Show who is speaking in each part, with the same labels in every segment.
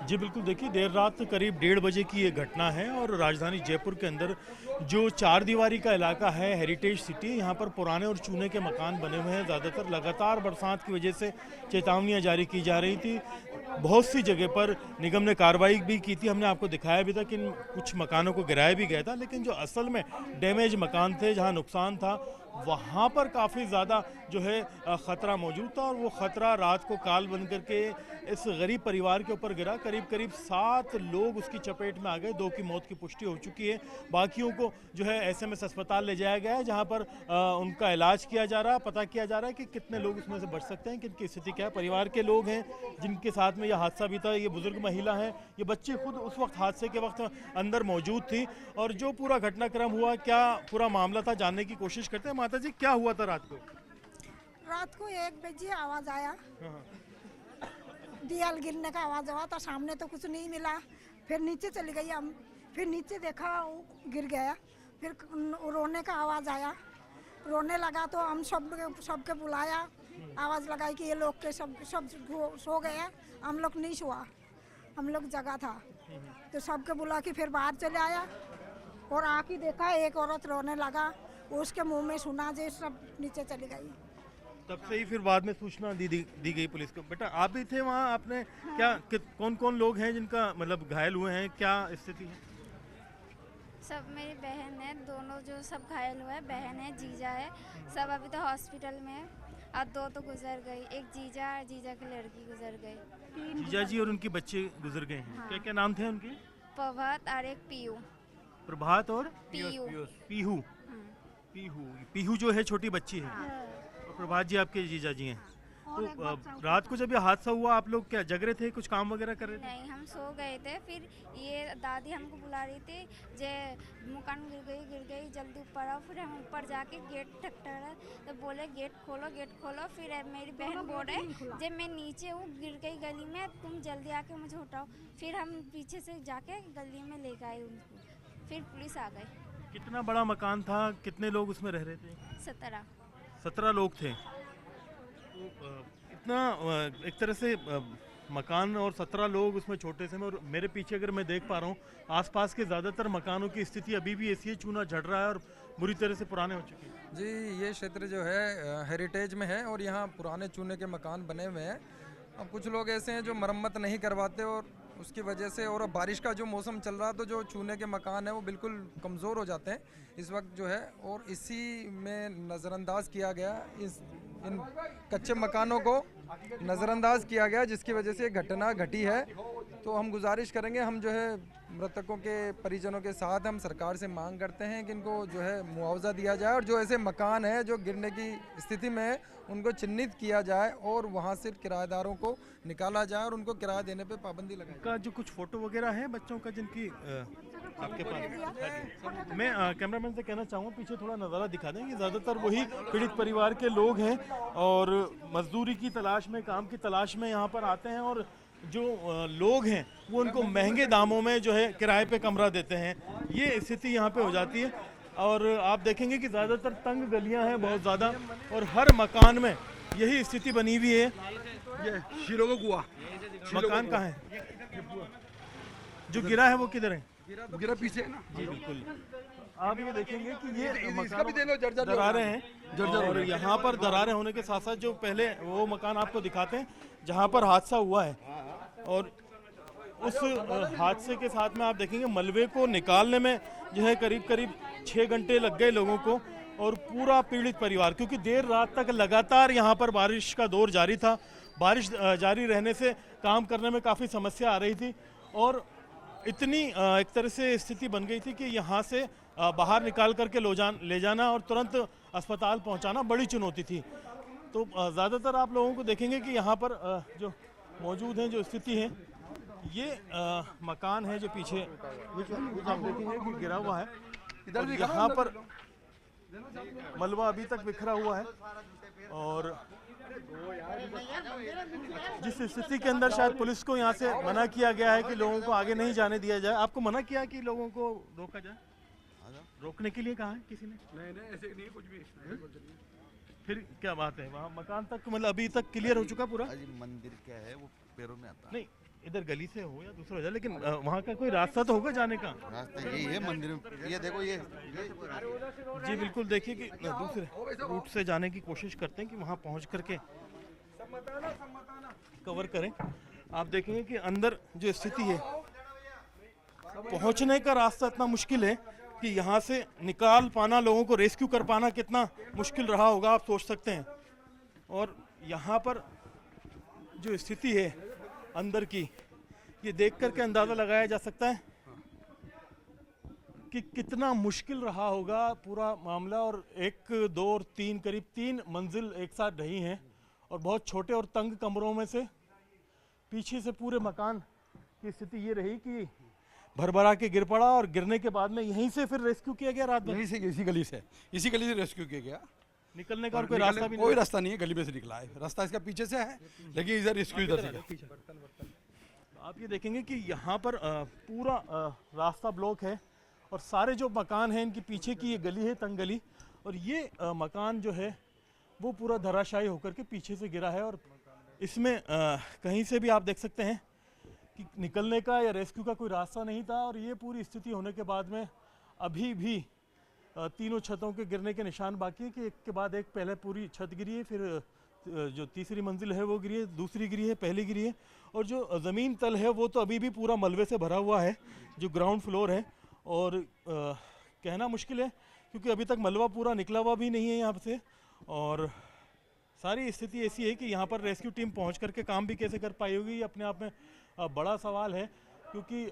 Speaker 1: जी बिल्कुल, देखिए देर रात करीब 1:30 बजे की ये घटना है और राजधानी जयपुर के अंदर जो चार दीवारी का इलाका है, हेरिटेज सिटी, यहाँ पर पुराने और चूने के मकान बने हुए हैं। ज़्यादातर लगातार बरसात की वजह से चेतावनियाँ जारी की जा रही थी। बहुत सी जगह पर निगम ने कार्रवाई भी की थी, हमने आपको दिखाया भी था कि कुछ मकानों को गिराया भी गया था, लेकिन जो असल में डैमेज मकान थे, जहाँ नुकसान था, वहाँ पर काफ़ी ज़्यादा जो है ख़तरा मौजूद था और वो ख़तरा रात को काल बन करके इस गरीब परिवार के ऊपर गिरा। करीब करीब 7 लोग उसकी चपेट में आ गए, 2 की मौत की पुष्टि हो चुकी है। बाकियों को जो है एसएमएस अस्पताल ले जाया गया है, जहाँ पर उनका इलाज किया जा रहा है। पता किया जा रहा है कि कितने लोग उसमें से बच सकते हैं, किनकी स्थिति क्या है। परिवार के लोग हैं जिनके साथ में यह हादसा भी था, ये बुजुर्ग महिला है, ये बच्ची खुद उस वक्त हादसे के वक्त अंदर मौजूद थी। और जो पूरा घटनाक्रम हुआ, क्या पूरा मामला था, जानने की कोशिश करते हैं। माता जी, क्या हुआ था रात को?
Speaker 2: रात को 1 बजे आवाज आया,
Speaker 1: हाँ,
Speaker 2: दीवार गिरने का आवाज आया तो सामने तो कुछ नहीं मिला। फिर नीचे चली गई हम, फिर नीचे देखा वो गिर गया। फिर रोने का आवाज आया, रोने लगा तो हम सबके बुलाया, आवाज लगाई कि ये लोग के सब सब सो गए। हम लोग नहीं सोआ, हम लोग जगा था। तो सबके बुला के फिर बाहर चले आया और आके देखा एक औरत रोने लगा। उसके मुंह में सुना जे सब नीचे चली गई।
Speaker 1: तब से ही फिर बाद में सूचना दी गई पुलिस को। बेटा आप भी थे वहाँ, आपने क्या कौन कौन लोग हैं जिनका मतलब घायल हुए हैं, क्या स्थिति है?
Speaker 3: सब मेरी बहन है, दोनों जो सब घायल हुए हैं, बहन है, जीजा है, सब अभी तो हॉस्पिटल में है। और 2 तो गुजर गई, एक जीजा और जीजा की लड़की गुजर गई।
Speaker 1: जीजा जी और उनके बच्चे गुजर गए हैं।
Speaker 3: हाँ।
Speaker 1: क्या क्या नाम थे उनके?
Speaker 3: प्रभात और एक पीयू।
Speaker 1: प्रभात और
Speaker 3: पीयू।
Speaker 1: पीहू। पीहू पीहू जो है छोटी बच्ची है।
Speaker 3: हाँ।
Speaker 1: और प्रभात जी आपके जीजा जी हैं।
Speaker 2: और एक
Speaker 1: तो
Speaker 2: बच्चा
Speaker 1: रात को जब ये हादसा हुआ, आप लोग क्या जग रहे थे, कुछ काम वगैरह कर रहे थे?
Speaker 3: नहीं, हम सो गए थे। फिर ये दादी हमको बुला रही थी, जे मकान गिर गई, जल्दी ऊपर आओ। फिर हम ऊपर जाके गेट ठकठका तो बोले गेट खोलो। फिर मेरी बहन बोल रहे जे मैं नीचे हूँ, गिर गई गली में, तुम जल्दी आके मुझे उठाओ। फिर हम पीछे से जाके गली में ले गए उनको, फिर पुलिस आ गई।
Speaker 1: कितना बड़ा मकान था, कितने लोग उसमें रह रहे थे?
Speaker 3: 17।
Speaker 1: 17 लोग थे। तो इतना एक तरह से मकान और 17 लोग उसमें छोटे से में। और मेरे पीछे अगर मैं देख पा रहा हूँ, आसपास के ज़्यादातर मकानों की स्थिति अभी भी ऐसी है, चूना झड़ रहा है और बुरी तरह से पुराने हो चुके हैं।
Speaker 4: जी, ये क्षेत्र जो है हेरिटेज में है और यहाँ पुराने चूने के मकान बने हुए हैं। अब कुछ लोग ऐसे हैं जो मरम्मत नहीं करवाते और उसकी वजह से, और अब बारिश का जो मौसम चल रहा है तो जो चूने के मकान है वो बिल्कुल कमज़ोर हो जाते हैं इस वक्त जो है। और इसी में नज़रअंदाज किया गया, इन कच्चे मकानों को नज़रअंदाज किया गया, जिसकी वजह से घटना घटी है। तो हम गुजारिश करेंगे, हम जो है मृतकों के परिजनों के साथ हम सरकार से मांग करते हैं कि इनको जो है मुआवजा दिया जाए और जो ऐसे मकान हैं जो गिरने की स्थिति में है उनको चिन्हित किया जाए और वहाँ से किराएदारों को निकाला जाए और उनको किराया देने पे पाबंदी लगाई
Speaker 1: का जो कुछ फोटो वगैरह है बच्चों का जिनकी आपके पास, मैं कैमरामैन से कहना चाहूँगा पीछे थोड़ा नज़ारा दिखा दें। कि ज़्यादातर वही पीड़ित परिवार के लोग हैं और मजदूरी की तलाश में, काम की तलाश में यहाँ पर आते हैं। और जो लोग हैं वो उनको महंगे दामों में जो है किराए पे कमरा देते हैं। ये स्थिति यहाँ पे हो जाती है। और आप देखेंगे कि ज़्यादातर तंग गलियाँ हैं बहुत ज़्यादा, और हर मकान में यही स्थिति बनी हुई है।
Speaker 5: ये शीलो को कुआ
Speaker 1: मकान कहाँ है? जो गिरा है वो किधर है?
Speaker 5: गिरा पीछे है ना।
Speaker 1: जी बिल्कुल, आप ये देखेंगे कि ये
Speaker 5: इसका भी दे लो, जर्जर
Speaker 1: दरारें हैं। और यहाँ पर दरारें होने के साथ साथ जो पहले वो मकान आपको दिखाते हैं जहाँ पर हादसा हुआ है, और उस हादसे के साथ में आप देखेंगे मलबे को निकालने में जो है करीब करीब 6 घंटे लग गए लोगों को। और पूरा पीड़ित परिवार, क्योंकि देर रात तक लगातार यहाँ पर बारिश का दौर जारी था, बारिश जारी रहने से काम करने में काफ़ी समस्या आ रही थी। और इतनी एक तरह से स्थिति बन गई थी कि यहाँ से बाहर निकाल करके ले जाना और तुरंत अस्पताल पहुँचाना बड़ी चुनौती थी। तो ज़्यादातर आप लोगों को देखेंगे कि यहाँ पर जो मौजूद हैं, जो स्थिति है, ये मकान है जो पीछे आप देखेंगे कि गिरा हुआ है।
Speaker 5: इधर भी
Speaker 1: यहाँ पर मलबा अभी तक बिखरा हुआ है। और जिस स्थिति के अंदर शायद पुलिस को यहाँ से मना किया गया है कि लोगों को आगे नहीं जाने दिया जाए। आपको मना किया कि लोगों को रोका जाए? रोकने के लिए कहा है किसी ने?
Speaker 5: नहीं ऐसे नहीं, कुछ भी
Speaker 1: फिर क्या बात है? वहाँ मकान तक मतलब अभी तक क्लियर हो चुका पूरा?
Speaker 6: अजी मंदिर क्या है वो पैरों में आता है।
Speaker 1: नहीं, इधर गली से हो या दूसरा हो जाए, लेकिन वहाँ का कोई रास्ता तो होगा जाने का।
Speaker 6: रास्ता यही है मंदिर में, ये देखो ये
Speaker 1: जी बिल्कुल, देखिए कि दूसरे रूट से जाने की कोशिश करते हैं कि वहाँ पहुँच करके कवर करें। आप देखेंगे कि अंदर जो स्थिति है, पहुँचने का रास्ता इतना मुश्किल है कि यहाँ से निकाल पाना, लोगों को रेस्क्यू कर पाना कितना मुश्किल रहा होगा आप सोच सकते हैं। और यहाँ पर जो स्थिति है अंदर की, ये देख करके अंदाज़ा लगाया जा सकता है कि कितना मुश्किल रहा होगा पूरा मामला। और 1, 2 और 3 करीब 3 मंजिल एक साथ रही हैं और बहुत छोटे और तंग कमरों में से पीछे से पूरे मकान की स्थिति ये रही कि भरभरा के गिर पड़ा और गिरने के बाद में यहीं से फिर रेस्क्यू किया गया रात भर।
Speaker 5: यहीं से इसी गली से रेस्क्यू किया गया।
Speaker 1: निकलने का और कोई रास्ता भी
Speaker 5: कोई रास्ता नहीं है, गली में से निकला है, रास्ता इसका पीछे से है, लेकिन इधर रेस्क्यू इधर से किया।
Speaker 1: आप ये देखेंगे कि यहाँ पर पूरा रास्ता ब्लॉक है और सारे जो मकान हैं इनके पीछे की ये गली है, तंग गली, और ये मकान जो है वो पूरा धराशायी होकर के पीछे से गिरा है। और इसमें कहीं से भी आप देख सकते हैं कि निकलने का या रेस्क्यू का कोई रास्ता नहीं था। और ये पूरी स्थिति होने के बाद में अभी भी तीनों छतों के गिरने के निशान बाकी है कि एक के बाद एक, पहले पूरी छत गिरी है, फिर जो तीसरी मंजिल है वो गिरी है, दूसरी गिरी है, पहली गिरी है, और जो ज़मीन तल है वो तो अभी भी पूरा मलबे से भरा हुआ है, जो ग्राउंड फ्लोर है। और कहना मुश्किल है क्योंकि अभी तक मलबा पूरा निकला हुआ भी नहीं है यहाँ से। और सारी स्थिति ऐसी है कि यहाँ पर रेस्क्यू टीम पहुँच करके काम भी कैसे कर पाई होगी, ये अपने आप में बड़ा सवाल है। क्योंकि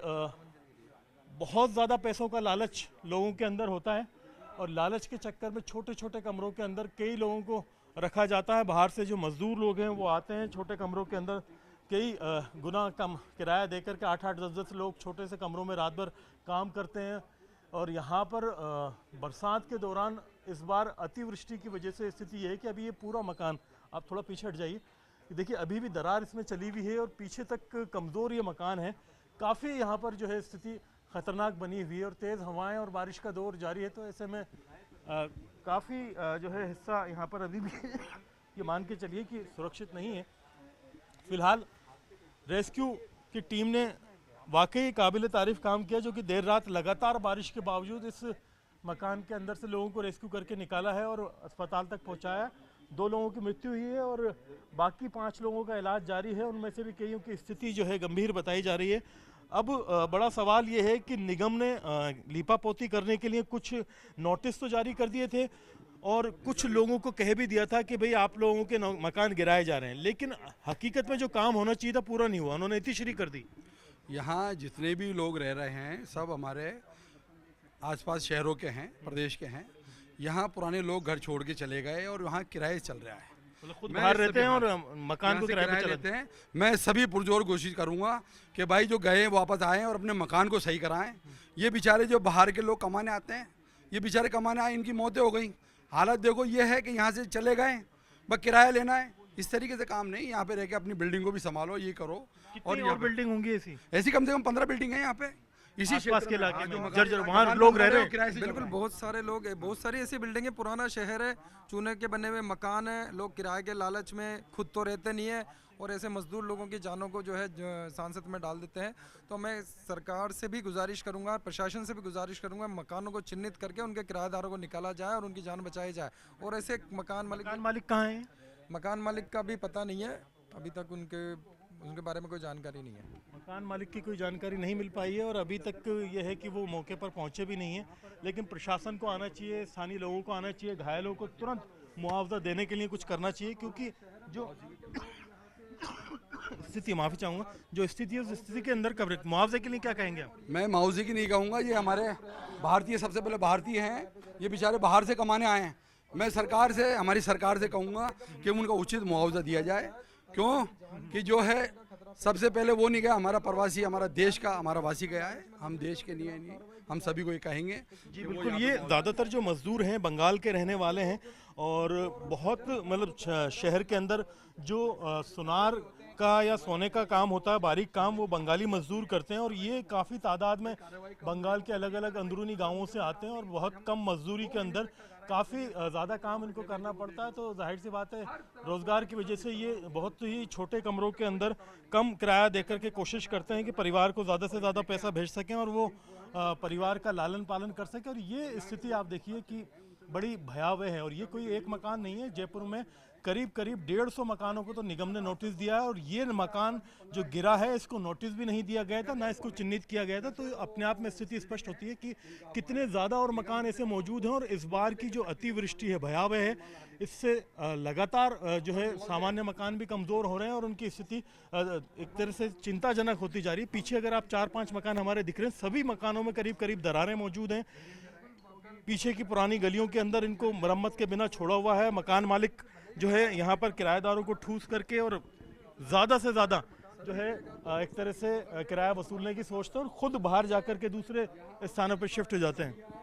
Speaker 1: बहुत ज़्यादा पैसों का लालच लोगों के अंदर होता है और लालच के चक्कर में छोटे छोटे कमरों के अंदर कई लोगों को रखा जाता है। बाहर से जो मजदूर लोग हैं वो आते हैं, छोटे कमरों के अंदर कई गुना कम किराया देकर के 8-8, 10-10 लोग छोटे से कमरों में रात भर काम करते हैं। और यहाँ पर बरसात के दौरान इस बार अतिवृष्टि की वजह से स्थिति ये है कि अभी ये पूरा मकान, आप थोड़ा पीछे हट जाइए, देखिए अभी भी दरार इसमें चली हुई है और पीछे तक कमज़ोर ये मकान है। काफ़ी यहाँ पर जो है स्थिति ख़तरनाक बनी हुई है और तेज़ हवाएं और बारिश का दौर जारी है। तो ऐसे में काफ़ी जो है हिस्सा यहाँ पर अभी भी ये मान के चलिए कि सुरक्षित नहीं है। फ़िलहाल रेस्क्यू की टीम ने वाकई काबिल तारीफ़ काम किया, जो कि देर रात लगातार बारिश के बावजूद इस मकान के अंदर से लोगों को रेस्क्यू करके निकाला है और अस्पताल तक पहुँचाया। 2 लोगों की मृत्यु हुई है और बाकी 5 लोगों का इलाज जारी है, उनमें से भी कईयों की स्थिति जो है गंभीर बताई जा रही है। अब बड़ा सवाल ये है कि निगम ने लीपापोती करने के लिए कुछ नोटिस तो जारी कर दिए थे और कुछ लोगों को कह भी दिया था कि भाई आप लोगों के मकान गिराए जा रहे हैं, लेकिन हकीकत में जो काम होना चाहिए था पूरा नहीं हुआ, उन्होंने इतनी कर दी।
Speaker 5: यहाँ जितने भी लोग रह रहे हैं सब हमारे आसपास शहरों के हैं, प्रदेश के हैं। यहाँ पुराने लोग घर छोड़ के चले गए और वहाँ किराए चल रहा है,
Speaker 1: खुद बाहर रहते हैं और मकान को किराए पे
Speaker 5: लेते हैं। मैं सभी पुरजोर कोशिश करूँगा कि भाई जो गए वापस आएँ और अपने मकान को सही कराएं। ये बेचारे जो बाहर के लोग कमाने आते हैं, ये बेचारे कमाने आए, इनकी मौतें हो गई। हालत देखो ये है कि यहाँ से चले गए, बस किराया लेना है। इस तरीके से काम नहीं, यहाँ पे रह के अपनी बिल्डिंग को भी संभालो, ये करो।
Speaker 1: और बिल्डिंग होंगी ऐसी
Speaker 5: कम से कम 15 बिल्डिंग है यहाँ पे, इसी
Speaker 1: आसपास के इलाके में जर्जर वहाँ लोग रह रहे हैं।
Speaker 4: बिल्कुल, बहुत सारे लोग, बहुत सारी ऐसी बिल्डिंग है, पुराना शहर है, चूने के बने हुए मकान है, लोग किराए के लालच में खुद तो रहते नहीं है और ऐसे मजदूर लोगों की जानों को जो है सांसत में डाल देते हैं। तो मैं सरकार से भी गुजारिश करूंगा, प्रशासन से भी गुजारिश करूंगा, मकानों को चिन्हित करके उनके किराएदारों को निकाला जाए और उनकी जान बचाई जाए। और ऐसे मकान
Speaker 1: मालिक कहाँ है?
Speaker 4: मकान मालिक का भी पता नहीं है, अभी तक उनके बारे में कोई जानकारी नहीं है।
Speaker 1: मकान मालिक की कोई जानकारी नहीं मिल पाई है और अभी तक ये है कि वो मौके पर पहुंचे भी नहीं है। लेकिन प्रशासन को आना चाहिए, स्थानीय लोगों को आना चाहिए, घायलों को तुरंत मुआवजा देने के लिए कुछ करना चाहिए, क्योंकि जो स्थिति, माफ़ी चाहूँगा, जो स्थिति है उस स्थिति के अंदर कवरेज मुआवजे के लिए क्या कहेंगे आप?
Speaker 5: मैं मुआवजे की नहीं कहूँगा, ये हमारे भारतीय, सबसे पहले भारतीय हैं, ये बेचारे बाहर से कमाने आए हैं। मैं सरकार से, हमारी सरकार से कहूँगा कि उनका उचित मुआवजा दिया जाए। क्यों कि जो है सबसे पहले वो नहीं गया, हमारा प्रवासी, हमारा देश का, हमारा वासी गया है, हम देश के नहीं, हम सभी को ये कहेंगे।
Speaker 1: जी बिल्कुल, ये ज़्यादातर जो मज़दूर हैं बंगाल के रहने वाले हैं और बहुत मतलब शहर के अंदर जो सुनार का या सोने का काम होता है, बारीक काम, वो बंगाली मजदूर करते हैं और ये काफ़ी तादाद में बंगाल के अलग अलग अंदरूनी गांवों से आते हैं और बहुत कम मजदूरी के अंदर काफ़ी ज़्यादा काम इनको करना पड़ता है। तो जाहिर सी बात है रोज़गार की वजह से ये बहुत ही छोटे कमरों के अंदर कम किराया देकर के कोशिश करते हैं कि परिवार को ज़्यादा से ज़्यादा पैसा भेज सकें और वो परिवार का लालन पालन कर सकें। और ये स्थिति आप देखिए कि बड़ी भयावह है। और ये कोई एक मकान नहीं है, जयपुर में करीब करीब 150 मकानों को तो निगम ने नोटिस दिया है। और ये मकान जो गिरा है इसको नोटिस भी नहीं दिया गया था, ना इसको चिन्हित किया गया था। तो अपने आप में स्थिति स्पष्ट होती है कि कितने ज़्यादा और मकान ऐसे मौजूद हैं। और इस बार की जो अतिवृष्टि है भयावह है, इससे लगातार जो है सामान्य मकान भी कमज़ोर हो रहे हैं और उनकी स्थिति एक तरह से चिंताजनक होती जा रही है। पीछे अगर आप 4-5 मकान हमारे दिख रहे हैं, सभी मकानों में करीब करीब दरारें मौजूद हैं। पीछे की पुरानी गलियों के अंदर इनको मरम्मत के बिना छोड़ा हुआ है। मकान मालिक जो है यहाँ पर किराएदारों को ठूस करके और ज़्यादा से ज़्यादा जो है एक तरह से किराया वसूलने की सोचते हैं और ख़ुद बाहर जाकर के दूसरे स्थानों पर शिफ्ट हो जाते हैं।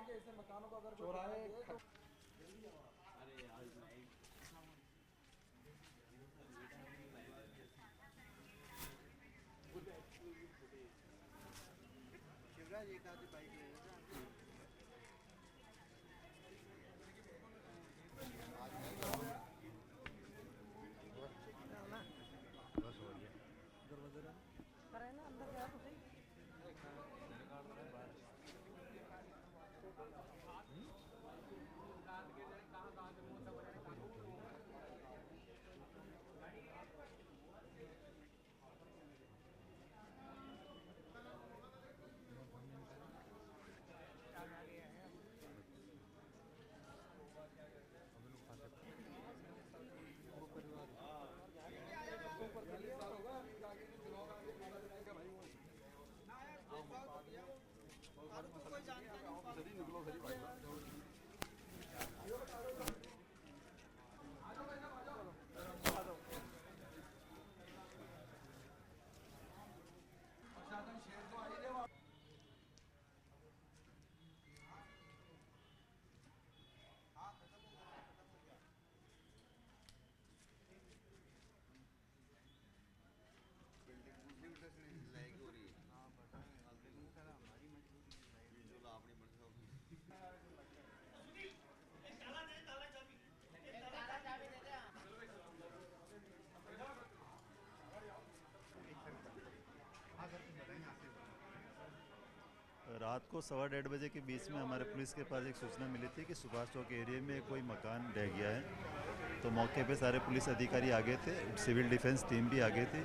Speaker 6: रात को 1:15 बजे के बीच में हमारे पुलिस के पास एक सूचना मिली थी कि सुभाष चौक एरिया में कोई मकान ढह गया है। तो मौके पे सारे पुलिस अधिकारी आ गए थे, सिविल डिफेंस टीम भी आ गई थी।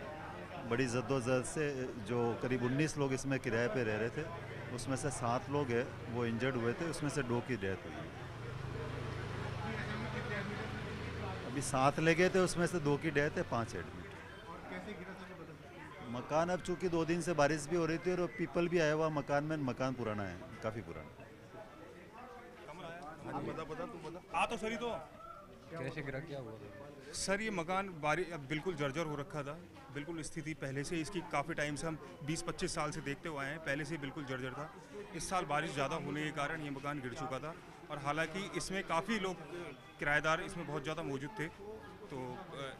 Speaker 6: बड़ी जद्दोजहद से जो करीब 19 लोग इसमें किराए पे रह रहे थे, उसमें से 7 लोग हैं वो इंजर्ड हुए थे, उसमें से 2 की डेथ हुई। अभी 7 ले गए थे, उसमें से 2 की डेथ है, 5 एडमिट। मकान अब चूंकि 2 दिन से बारिश भी हो रही थी और पीपल भी आया हुआ मकान में, मकान पुराना है, काफ़ी पुराना।
Speaker 7: तो सर, तो
Speaker 4: कैसे गिरा, क्या हुआ
Speaker 7: सर ये मकान बिल्कुल जर्जर हो रखा था। बिल्कुल स्थिति पहले से इसकी काफ़ी टाइम से हम 20-25 साल से देखते हुए आए हैं, पहले से बिल्कुल जर्जर था। इस साल बारिश ज़्यादा होने के कारण ये मकान गिर चुका था। और हालांकि इसमें काफ़ी लोग किराएदार इसमें बहुत ज़्यादा मौजूद थे, तो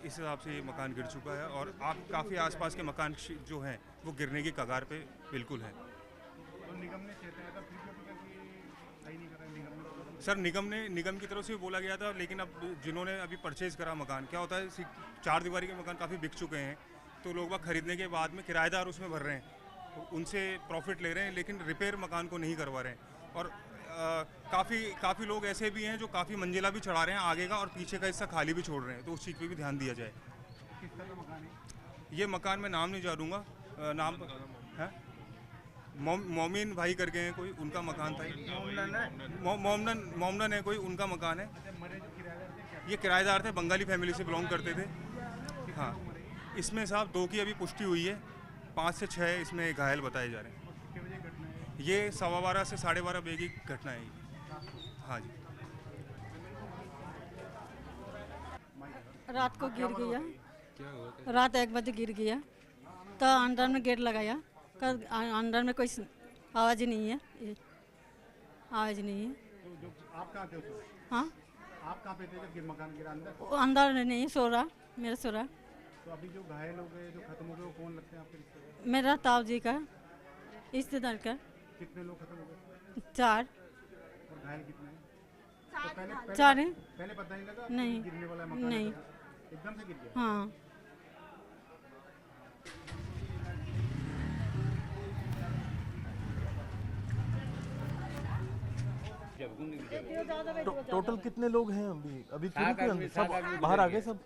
Speaker 7: इस हिसाब से ये मकान गिर चुका है। और काफ़ी आसपास के मकान जो हैं वो गिरने की कगार पे बिल्कुल हैं।
Speaker 8: तो निगम ने चेताया था फिर भी सही नहीं कर रहा निगम ने?
Speaker 7: सर निगम की तरफ से बोला गया था, लेकिन अब जिन्होंने अभी परचेज़ करा मकान, क्या होता है 4 दीवारी के मकान काफ़ी बिक चुके हैं, तो लोग बाग खरीदने के बाद में किराएदार उसमें भर रहे हैं, तो उनसे प्रॉफिट ले रहे हैं, लेकिन रिपेयर मकान को नहीं करवा रहे हैं। और काफ़ी लोग ऐसे भी हैं जो काफ़ी मंजिला भी चढ़ा रहे हैं आगे का और पीछे का हिस्सा खाली भी छोड़ रहे हैं, तो उस चीज़ पे भी ध्यान दिया जाए।
Speaker 8: किस तरह का मकान है
Speaker 7: ये मकान मैं नाम नहीं जानूँगा, नाम है मोमिन भाई करके हैं कोई, उनका मकान था। मोमनन है कोई, उनका मकान है। ये किराएदार थे, बंगाली फैमिली से बिलोंग करते थे। हाँ, इसमें साहब 2 की अभी पुष्टि हुई है, 5 से 6 इसमें घायल बताए जा रहे हैं। ये 12:15 से 12:30 बजे की घटना है ये। हाँ जी,
Speaker 9: रात को गिर गया, रात 1 बजे गिर गया, तो अंदर में गेट लगाया, अंदर में कोई आवाज़ ही नहीं है, आवाज़ नहीं है।
Speaker 8: तो जो आप कहाँ थे उस वक्त?
Speaker 9: हाँ,
Speaker 8: आप कहाँ पे थे जब मकान गिरा अंदर?
Speaker 9: वो अंदर नहीं सो रहा, मेरा सो रहा।
Speaker 8: तो अभी जो घायल हो गए, जो खत्म हो गए, वो कौन लगते हैं आपके रिश्तेदार?
Speaker 9: मेरा ताऊ जी का रिश्तेदार का।
Speaker 8: कितने लोग खत्म हो गए
Speaker 9: 4।
Speaker 8: और घायल कितने हैं?
Speaker 9: चार हैं।
Speaker 8: पहले पता नहीं लगा
Speaker 9: नहीं
Speaker 8: गिरने वाला मकान
Speaker 9: नहीं,
Speaker 8: एकदम से गिर गया।
Speaker 9: हाँ
Speaker 1: टोटल कितने लोग हैं अभी? अभी क्यों के अंदर सब बाहर आ गए सब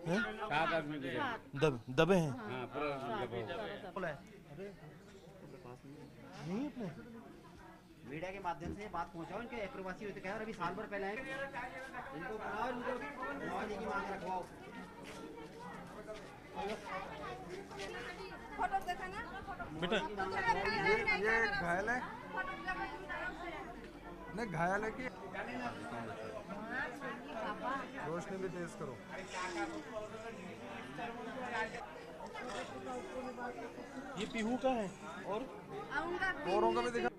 Speaker 1: हैं? दबे हैं नहीं अपने
Speaker 10: मीडिया के माध्यम से बात पहुंचाओ, इनके एक प्रवासी होते कहा अभी साल भर पहले आए, इनको बुलाओ, इनको मुआवजे की मांग रखवाओ।
Speaker 1: बेटा
Speaker 4: ये घायल है, नहीं घायल है कि रोशनी भी तेज करो।
Speaker 1: ये पीहू का है और
Speaker 4: औरों का भी दिखा।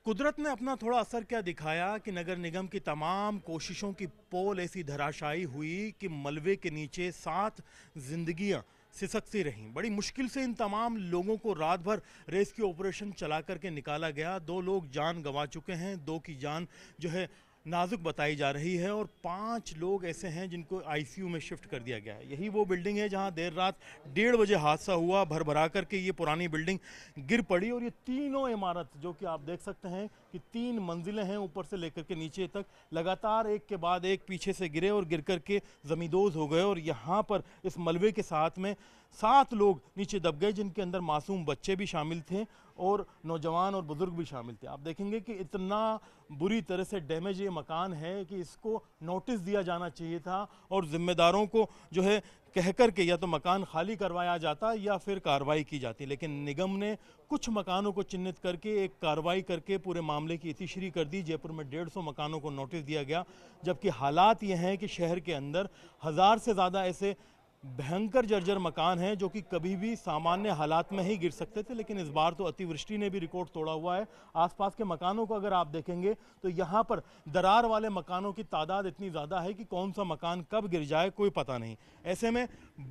Speaker 1: कुदरत ने अपना थोड़ा असर क्या दिखाया कि नगर निगम की तमाम कोशिशों की पोल ऐसी धराशायी हुई कि मलबे के नीचे 7 जिंदगियां सिसकती रहीं। बड़ी मुश्किल से इन तमाम लोगों को रात भर रेस्क्यू ऑपरेशन चला करके निकाला गया। 2 लोग जान गंवा चुके हैं, 2 की जान जो है नाजुक बताई जा रही है और 5 लोग ऐसे हैं जिनको आईसीयू में शिफ्ट कर दिया गया है। यही वो बिल्डिंग है जहां देर रात 1:30 बजे हादसा हुआ। भरभरा करके ये पुरानी बिल्डिंग गिर पड़ी और ये तीनों इमारत जो कि आप देख सकते हैं कि 3 मंजिलें हैं ऊपर से लेकर के नीचे तक, लगातार एक के बाद एक पीछे से गिरे और गिर करके ज़मींदोज़ हो गए। और यहाँ पर इस मलबे के साथ में 7 लोग नीचे दब गए, जिनके अंदर मासूम बच्चे भी शामिल थे और नौजवान और बुजुर्ग भी शामिल थे। आप देखेंगे कि इतना बुरी तरह से डैमेज ये मकान है कि इसको नोटिस दिया जाना चाहिए था और जिम्मेदारों को जो है कह कर के या तो मकान खाली करवाया जाता या फिर कार्रवाई की जाती। लेकिन निगम ने कुछ मकानों को चिन्हित करके एक कार्रवाई करके पूरे मामले की इतिश्री कर दी। जयपुर में 150 मकानों को नोटिस दिया गया, जबकि हालात ये हैं कि शहर के अंदर 1000 से ज़्यादा ऐसे भयंकर जर्जर मकान हैं जो कि कभी भी सामान्य हालात में ही गिर सकते थे। लेकिन इस बार तो अतिवृष्टि ने भी रिकॉर्ड तोड़ा हुआ है। आसपास के मकानों को अगर आप देखेंगे तो यहाँ पर दरार वाले मकानों की तादाद इतनी ज़्यादा है कि कौन सा मकान कब गिर जाए कोई पता नहीं। ऐसे में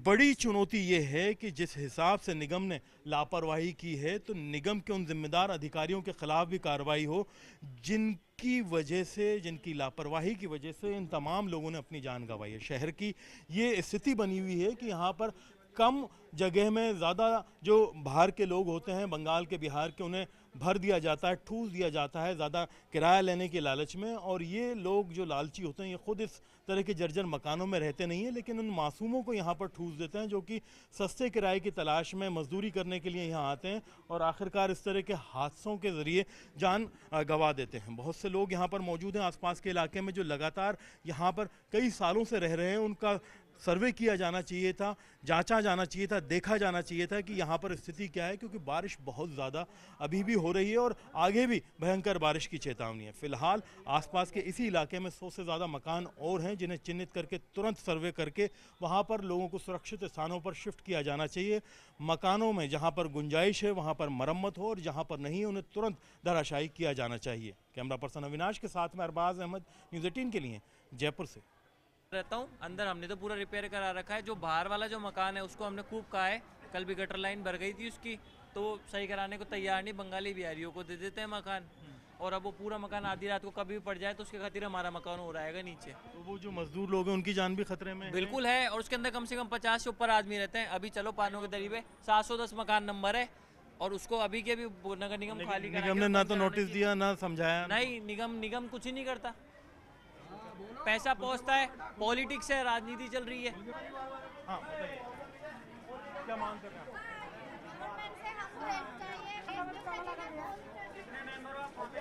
Speaker 1: बड़ी चुनौती ये है कि जिस हिसाब से निगम ने लापरवाही की है तो निगम के उन जिम्मेदार अधिकारियों के खिलाफ भी कार्रवाई हो जिनकी वजह से, जिनकी लापरवाही की वजह से इन तमाम लोगों ने अपनी जान गंवाई है। शहर की ये स्थिति बनी हुई है कि यहाँ पर कम जगह में ज़्यादा जो बाहर के लोग होते हैं, बंगाल के, बिहार के, उन्हें भर दिया जाता है, ठूस दिया जाता है ज़्यादा किराया लेने के लालच में। और ये लोग जो लालची होते हैं ये खुद इस तरह के जर्जर मकानों में रहते नहीं हैं, लेकिन उन मासूमों को यहाँ पर ठूस देते हैं जो कि सस्ते किराए की तलाश में मजदूरी करने के लिए यहाँ आते हैं और आखिरकार इस तरह के हादसों के ज़रिए जान गंवा देते हैं। बहुत से लोग यहाँ पर मौजूद हैं आसपास के इलाके में जो लगातार यहाँ पर कई सालों से रह रहे हैं। उनका सर्वे किया जाना चाहिए था, जांचा जाना चाहिए था, देखा जाना चाहिए था कि यहाँ पर स्थिति क्या है, क्योंकि बारिश बहुत ज़्यादा अभी भी हो रही है और आगे भी भयंकर बारिश की चेतावनी है। फिलहाल आसपास के इसी इलाके में 100 से ज़्यादा मकान और हैं जिन्हें चिन्हित करके तुरंत सर्वे करके वहाँ पर लोगों को सुरक्षित स्थानों पर शिफ्ट किया जाना चाहिए। मकानों में जहाँ पर गुंजाइश है वहाँ पर मरम्मत हो और जहाँ पर नहीं उन्हें तुरंत धराशायी किया जाना चाहिए। कैमरा पर्सन अविनाश के साथ में अरबाज अहमद, न्यूज़ 18 के लिए जयपुर से
Speaker 11: रहता हूँ। अंदर हमने तो पूरा रिपेयर करा रखा है। जो बाहर वाला जो मकान है उसको हमने खूब कहा है, कल भी गटर लाइन भर गई थी उसकी, तो वो सही कराने को तैयार नहीं। बंगाली बिहारियों को दे देते हैं मकान और अब वो पूरा मकान आधी रात को कभी भी पड़ जाए तो उसके खातिर हमारा मकान हो रहेगा नीचे।
Speaker 1: तो वो जो मजदूर लोग हैं उनकी जान भी खतरे में
Speaker 11: बिल्कुल है और उसके अंदर कम से कम 50 से ऊपर आदमी रहते हैं। अभी चलो पानों के दरीबे 710 मकान नंबर है और उसको अभी के अभी नगर निगम खाली
Speaker 1: निगम ने ना तो नोटिस दिया ना समझाया।
Speaker 11: नहीं, निगम कुछ ही नहीं करता। पैसा पहुंचता है, पॉलिटिक्स है, राजनीति चल रही है।
Speaker 1: हाँ, क्या मांग कर रहे हैं?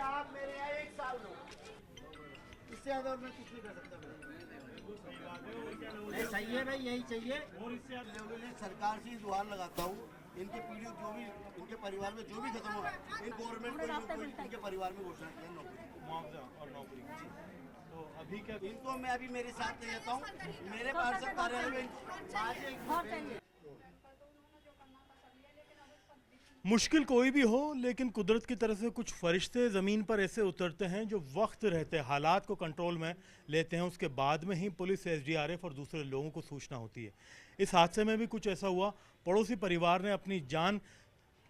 Speaker 10: आप मेरे यहाँ 1 साल दो, इससे ज़्यादा मैं कुछ नहीं कर सकता। नहीं सही है भाई, यही चाहिए। और इससे सरकार से गुहार लगाता हूँ, इनके पीड़ित जो भी, उनके परिवार में जो भी खत्म हुआ, इन गवर्नमेंट को इनके परिवार में घोषणा किया नौकरी,
Speaker 1: मुआवजा और नौकरी। तो अभी क्या
Speaker 10: इनको मैं अभी मेरे साथ रहता हूँ, मेरे पास से कार्यालय में
Speaker 1: मुश्किल कोई भी हो, लेकिन कुदरत की तरफ से कुछ फरिश्ते ज़मीन पर ऐसे उतरते हैं जो वक्त रहते हालात को कंट्रोल में लेते हैं, उसके बाद में ही पुलिस, एसडीआरएफ और दूसरे लोगों को सूचना होती है। इस हादसे में भी कुछ ऐसा हुआ, पड़ोसी परिवार ने अपनी जान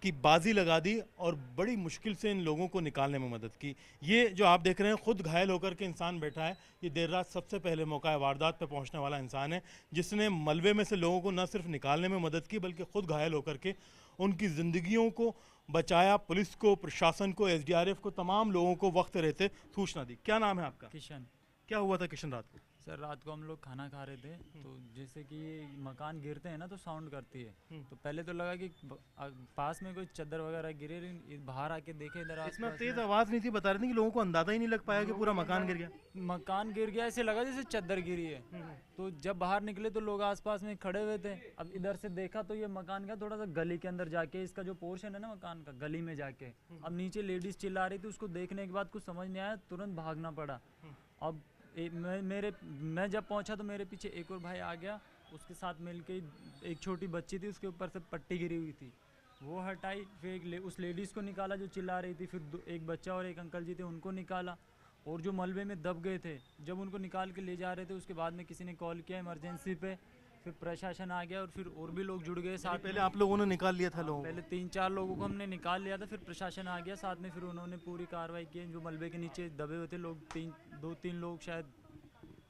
Speaker 1: की बाजी लगा दी और बड़ी मुश्किल से इन लोगों को निकालने में मदद की। ये जो आप देख रहे हैं, खुद घायल होकर के इंसान बैठा है, ये देर रात सबसे पहले मौका वारदात पे पहुंचने वाला इंसान है, जिसने मलबे में से लोगों को न सिर्फ निकालने में मदद की बल्कि खुद घायल होकर के उनकी ज़िंदगियों को बचाया। पुलिस को, प्रशासन को, एसडीआरएफ को, तमाम लोगों को वक्त रहते सूचना दी। क्या नाम है आपका?
Speaker 12: किशन।
Speaker 1: क्या हुआ था किशन रात को?
Speaker 12: सर रात को हम लोग खाना खा रहे थे, तो जैसे कि मकान गिरते हैं ना तो साउंड करती है, तो पहले तो लगा कि पास में कोई चादर वगैरह गिरे, बाहर आके देखे इधर
Speaker 1: इसमें तेज आवाज़ नहीं थी, बता रहे थे कि लोगों को अंदाजा ही नहीं लग पाया कि पूरा मकान गिर गया।
Speaker 12: मकान गिर गया ऐसे लगा जैसे चादर गिरी है। तो जब बाहर निकले तो लोग आसपास में खड़े हुए थे। अब इधर से देखा तो ये मकान का थोड़ा सा गली के अंदर जाके, इसका जो पोर्शन है ना मकान का, गली में जाके, अब नीचे लेडीज चिल्ला रही थी, उसको देखने के बाद कुछ समझ नहीं आया, तुरंत भागना पड़ा। अब मैं जब पहुंचा तो मेरे पीछे एक और भाई आ गया, उसके साथ मिलके एक छोटी बच्ची थी, उसके ऊपर से पट्टी गिरी हुई थी, वो हटाई, फिर उस लेडीज़ को निकाला जो चिल्ला रही थी, फिर एक बच्चा और एक अंकल जी थे उनको निकाला, और जो मलबे में दब गए थे जब उनको निकाल के ले जा रहे थे, उसके बाद में किसी ने कॉल किया इमरजेंसी पे, फिर प्रशासन आ गया और फिर और भी लोग जुड़ गए साथ।
Speaker 1: पहले आप लोगों ने निकाल लिया था लोगों?
Speaker 12: पहले 3-4 लोगों को हमने निकाल लिया था, फिर प्रशासन आ गया साथ में, फिर उन्होंने पूरी कार्रवाई की। जो मलबे के नीचे दबे हुए थे लोग, 2-3 लोग शायद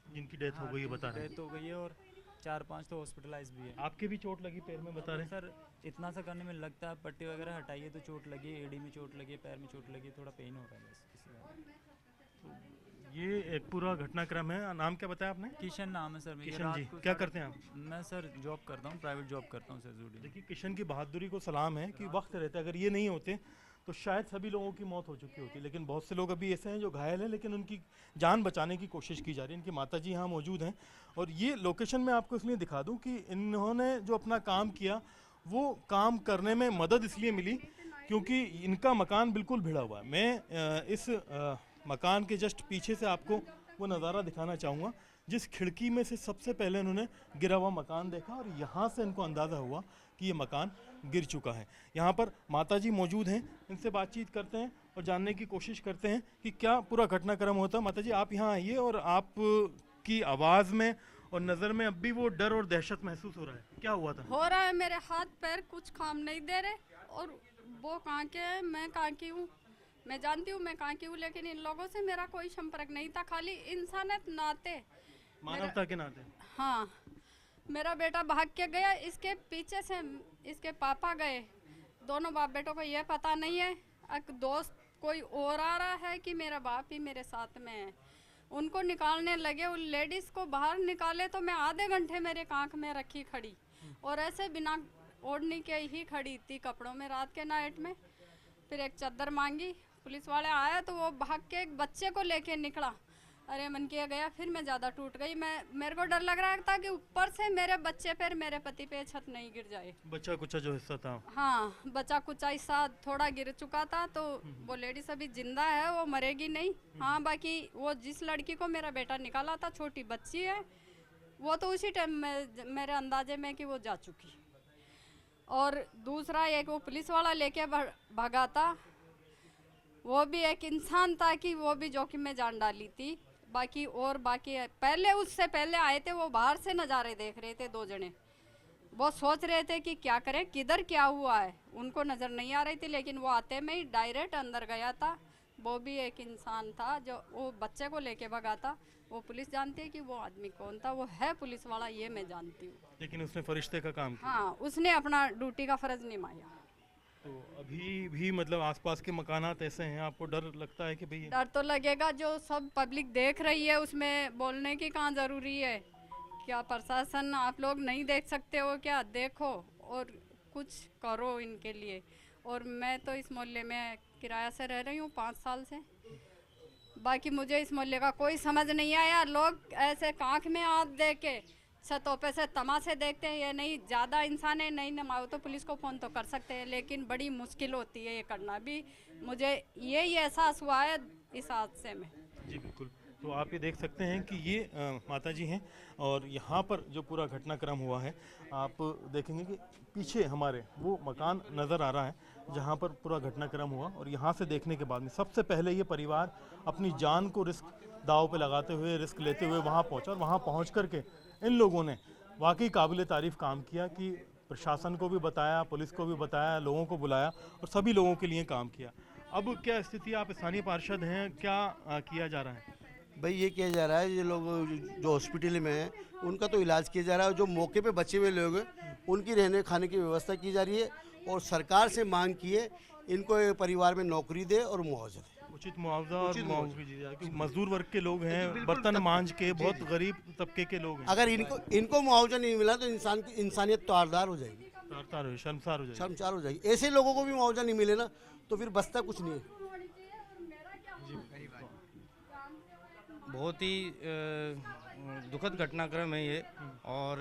Speaker 1: जिनकी डेथ हो गई है, बता रहे हैं।
Speaker 12: डेथ हो गई है और 4-5 तो हॉस्पिटलाइज भी है।
Speaker 1: आपके भी चोट लगी पैर में, बता रहे हैं?
Speaker 12: सर इतना सा करने में लगता है, पट्टी वगैरह हटाइए तो चोट लगी, एडी में चोट लगी, पैर में चोट लगी, थोड़ा पेन हो रहा है बस किसी का।
Speaker 1: ये एक पूरा घटनाक्रम है। नाम क्या बताया आपने?
Speaker 12: किशन नाम है सर।
Speaker 1: किशन जी, क्या करते हैं आप?
Speaker 12: मैं सर जॉब करता हूँ, प्राइवेट जॉब करता हूँ सर।
Speaker 1: देखिए, किशन की बहादुरी को सलाम है कि वक्त रहता है, अगर ये नहीं होते तो शायद सभी लोगों की मौत हो चुकी होती। लेकिन बहुत से लोग अभी ऐसे हैं जो घायल हैं, लेकिन उनकी जान बचाने की कोशिश की जा रही है। इनकी माताजी यहाँ मौजूद हैं, और ये लोकेशन मैं आपको इसलिए दिखा दूँ कि इन्होंने जो अपना काम किया, वो काम करने में मदद इसलिए मिली क्योंकि इनका मकान बिल्कुल भिड़ा हुआ है। मैं इस मकान के जस्ट पीछे से आपको वो नज़ारा दिखाना चाहूँगा, जिस खिड़की में से सबसे पहले उन्होंने गिरा हुआ मकान देखा, और यहाँ से इनको अंदाज़ा हुआ कि ये मकान गिर चुका है। यहाँ पर माताजी मौजूद हैं, इनसे बातचीत करते हैं और जानने की कोशिश करते हैं कि क्या पूरा घटनाक्रम होता है। माताजी, आप यहाँ आइए, और आप की आवाज़ में और नज़र में अब भी वो डर और दहशत महसूस हो रहा है। क्या हुआ था?
Speaker 13: हो रहा है, मेरे हाथ पैर कुछ काम नहीं दे रहे, और वो कहाँ के हैं, मैं कहाँ की हूँ, मैं जानती हूँ मैं कहाँ की हूँ, लेकिन इन लोगों से मेरा कोई संपर्क नहीं था, खाली इंसानियत नाते,
Speaker 1: मानवता के नाते।
Speaker 13: हाँ, मेरा बेटा भाग के गया, इसके पीछे से इसके पापा गए, दोनों बाप बेटों को ये पता नहीं है, एक दोस्त कोई और आ रहा है कि मेरा बाप ही मेरे साथ में है। उनको निकालने लगे, उन लेडीज़ को बाहर निकाले तो मैं आधे घंटे मेरे आँख में रखी खड़ी, और ऐसे बिना ओढ़ने के ही खड़ी थी कपड़ों में रात के नाइट में। फिर एक चादर मांगी, पुलिस वाले आया तो वो भाग के एक बच्चे को लेके निकला, अरे मन किया गया, फिर मैं ज़्यादा टूट गई। मेरे को डर लग रहा था कि ऊपर से मेरे बच्चे पे, मेरे पति पे छत नहीं गिर जाए।
Speaker 1: बच्चा कुचा जो हिस्सा था,
Speaker 13: हाँ, बच्चा कुचा हिस्सा थोड़ा गिर चुका था, तो वो लेडीज अभी जिंदा है, वो मरेगी नहीं। हाँ, बाकी वो जिस लड़की को मेरा बेटा निकाला था, छोटी बच्ची है, वो तो उसी टाइम में मेरे अंदाजे में कि वो जा चुकी। और दूसरा एक वो पुलिस वाला लेके भागा था, वो भी एक इंसान था कि वो भी जोखिम में जान डाली थी। बाकी पहले उससे पहले आए थे, वो बाहर से नज़ारे देख रहे थे, 2 जने, वो सोच रहे थे कि क्या करें, किधर क्या हुआ है, उनको नज़र नहीं आ रही थी, लेकिन वो आते में ही डायरेक्ट अंदर गया था। वो भी एक इंसान था जो वो बच्चे को लेके भगा था। वो पुलिस जानती है कि वो आदमी कौन था, वो है पुलिस वाला, ये मैं जानती हूँ,
Speaker 1: लेकिन उसने फरिश्ते का काम किया।
Speaker 13: हाँ, उसने अपना ड्यूटी का फ़र्ज निभाया।
Speaker 1: तो अभी भी मतलब आसपास के मकानात ऐसे हैं, आपको डर लगता है कि भाई?
Speaker 13: डर तो लगेगा, जो सब पब्लिक देख रही है उसमें बोलने की कहाँ ज़रूरी है। क्या प्रशासन आप लोग नहीं देख सकते हो क्या? देखो और कुछ करो इनके लिए। और मैं तो इस मोहल्ले में किराया से रह रही हूँ 5 साल से, बाकी मुझे इस मोहल्ले का कोई समझ नहीं आया। लोग ऐसे आँख में हाथ दे के छतों पे से तमाशे देखते हैं, ये नहीं ज़्यादा इंसान है, नहीं नमाओ तो पुलिस को फ़ोन तो कर सकते हैं, लेकिन बड़ी मुश्किल होती है ये करना भी। मुझे यही एहसास हुआ है इस हादसे में।
Speaker 1: जी बिल्कुल, तो आप ये देख सकते हैं कि ये माता जी हैं और यहाँ पर जो पूरा घटनाक्रम हुआ है आप देखेंगे कि पीछे हमारे वो मकान नज़र आ रहा है जहाँ पर पूरा घटनाक्रम हुआ। और यहाँ से देखने के बाद में सबसे पहले ये परिवार अपनी जान को रिस्क दाव पे लगाते हुए, रिस्क लेते हुए वहाँ पहुँचा और वहाँ पहुँच कर के इन लोगों ने वाकई काबिल तारीफ़ काम किया कि प्रशासन को भी बताया, पुलिस को भी बताया, लोगों को बुलाया और सभी लोगों के लिए काम किया। अब क्या स्थिति, आप स्थानीय पार्षद हैं, क्या किया जा रहा है?
Speaker 14: भाई ये किया जा रहा है, ये लोग जो हॉस्पिटल में हैं उनका तो इलाज किया जा रहा है, जो मौके पे बचे हुए लोग हैं उनकी रहने खाने की व्यवस्था की जा रही है और सरकार से मांग की है इनको परिवार में नौकरी दे और मुआवजा दे,
Speaker 1: उचित मुआवजा और मजदूर वर्ग के लोग हैं, बर्तन मांझ के बहुत गरीब तबके के लोग हैं।
Speaker 14: अगर इनको मुआवजा नहीं मिला तो इंसानियत तारदार हो जाएगी, शर्मसार हो जाएगी। ऐसे लोगों को भी मुआवजा नहीं मिले ना तो फिर बचता कुछ नहीं है।
Speaker 15: बहुत ही दुखद घटनाक्रम है ये। और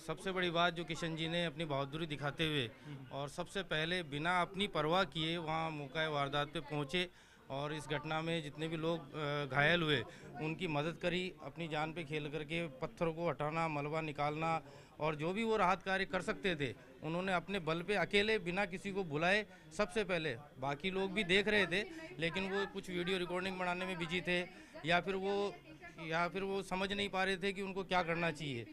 Speaker 15: सबसे बड़ी बात जो किशन जी ने अपनी बहादुरी दिखाते हुए और सबसे पहले बिना अपनी परवाह किए वहाँ मौका वारदात पे पहुँचे और इस घटना में जितने भी लोग घायल हुए उनकी मदद करी, अपनी जान पे खेल करके पत्थरों को हटाना, मलबा निकालना और जो भी वो राहत कार्य कर सकते थे उन्होंने अपने बल पे अकेले बिना किसी को बुलाए सबसे पहले, बाकी लोग भी देख रहे थे लेकिन वो कुछ वीडियो रिकॉर्डिंग बनाने में बिजी थे या फिर वो समझ नहीं पा रहे थे कि उनको क्या करना चाहिए।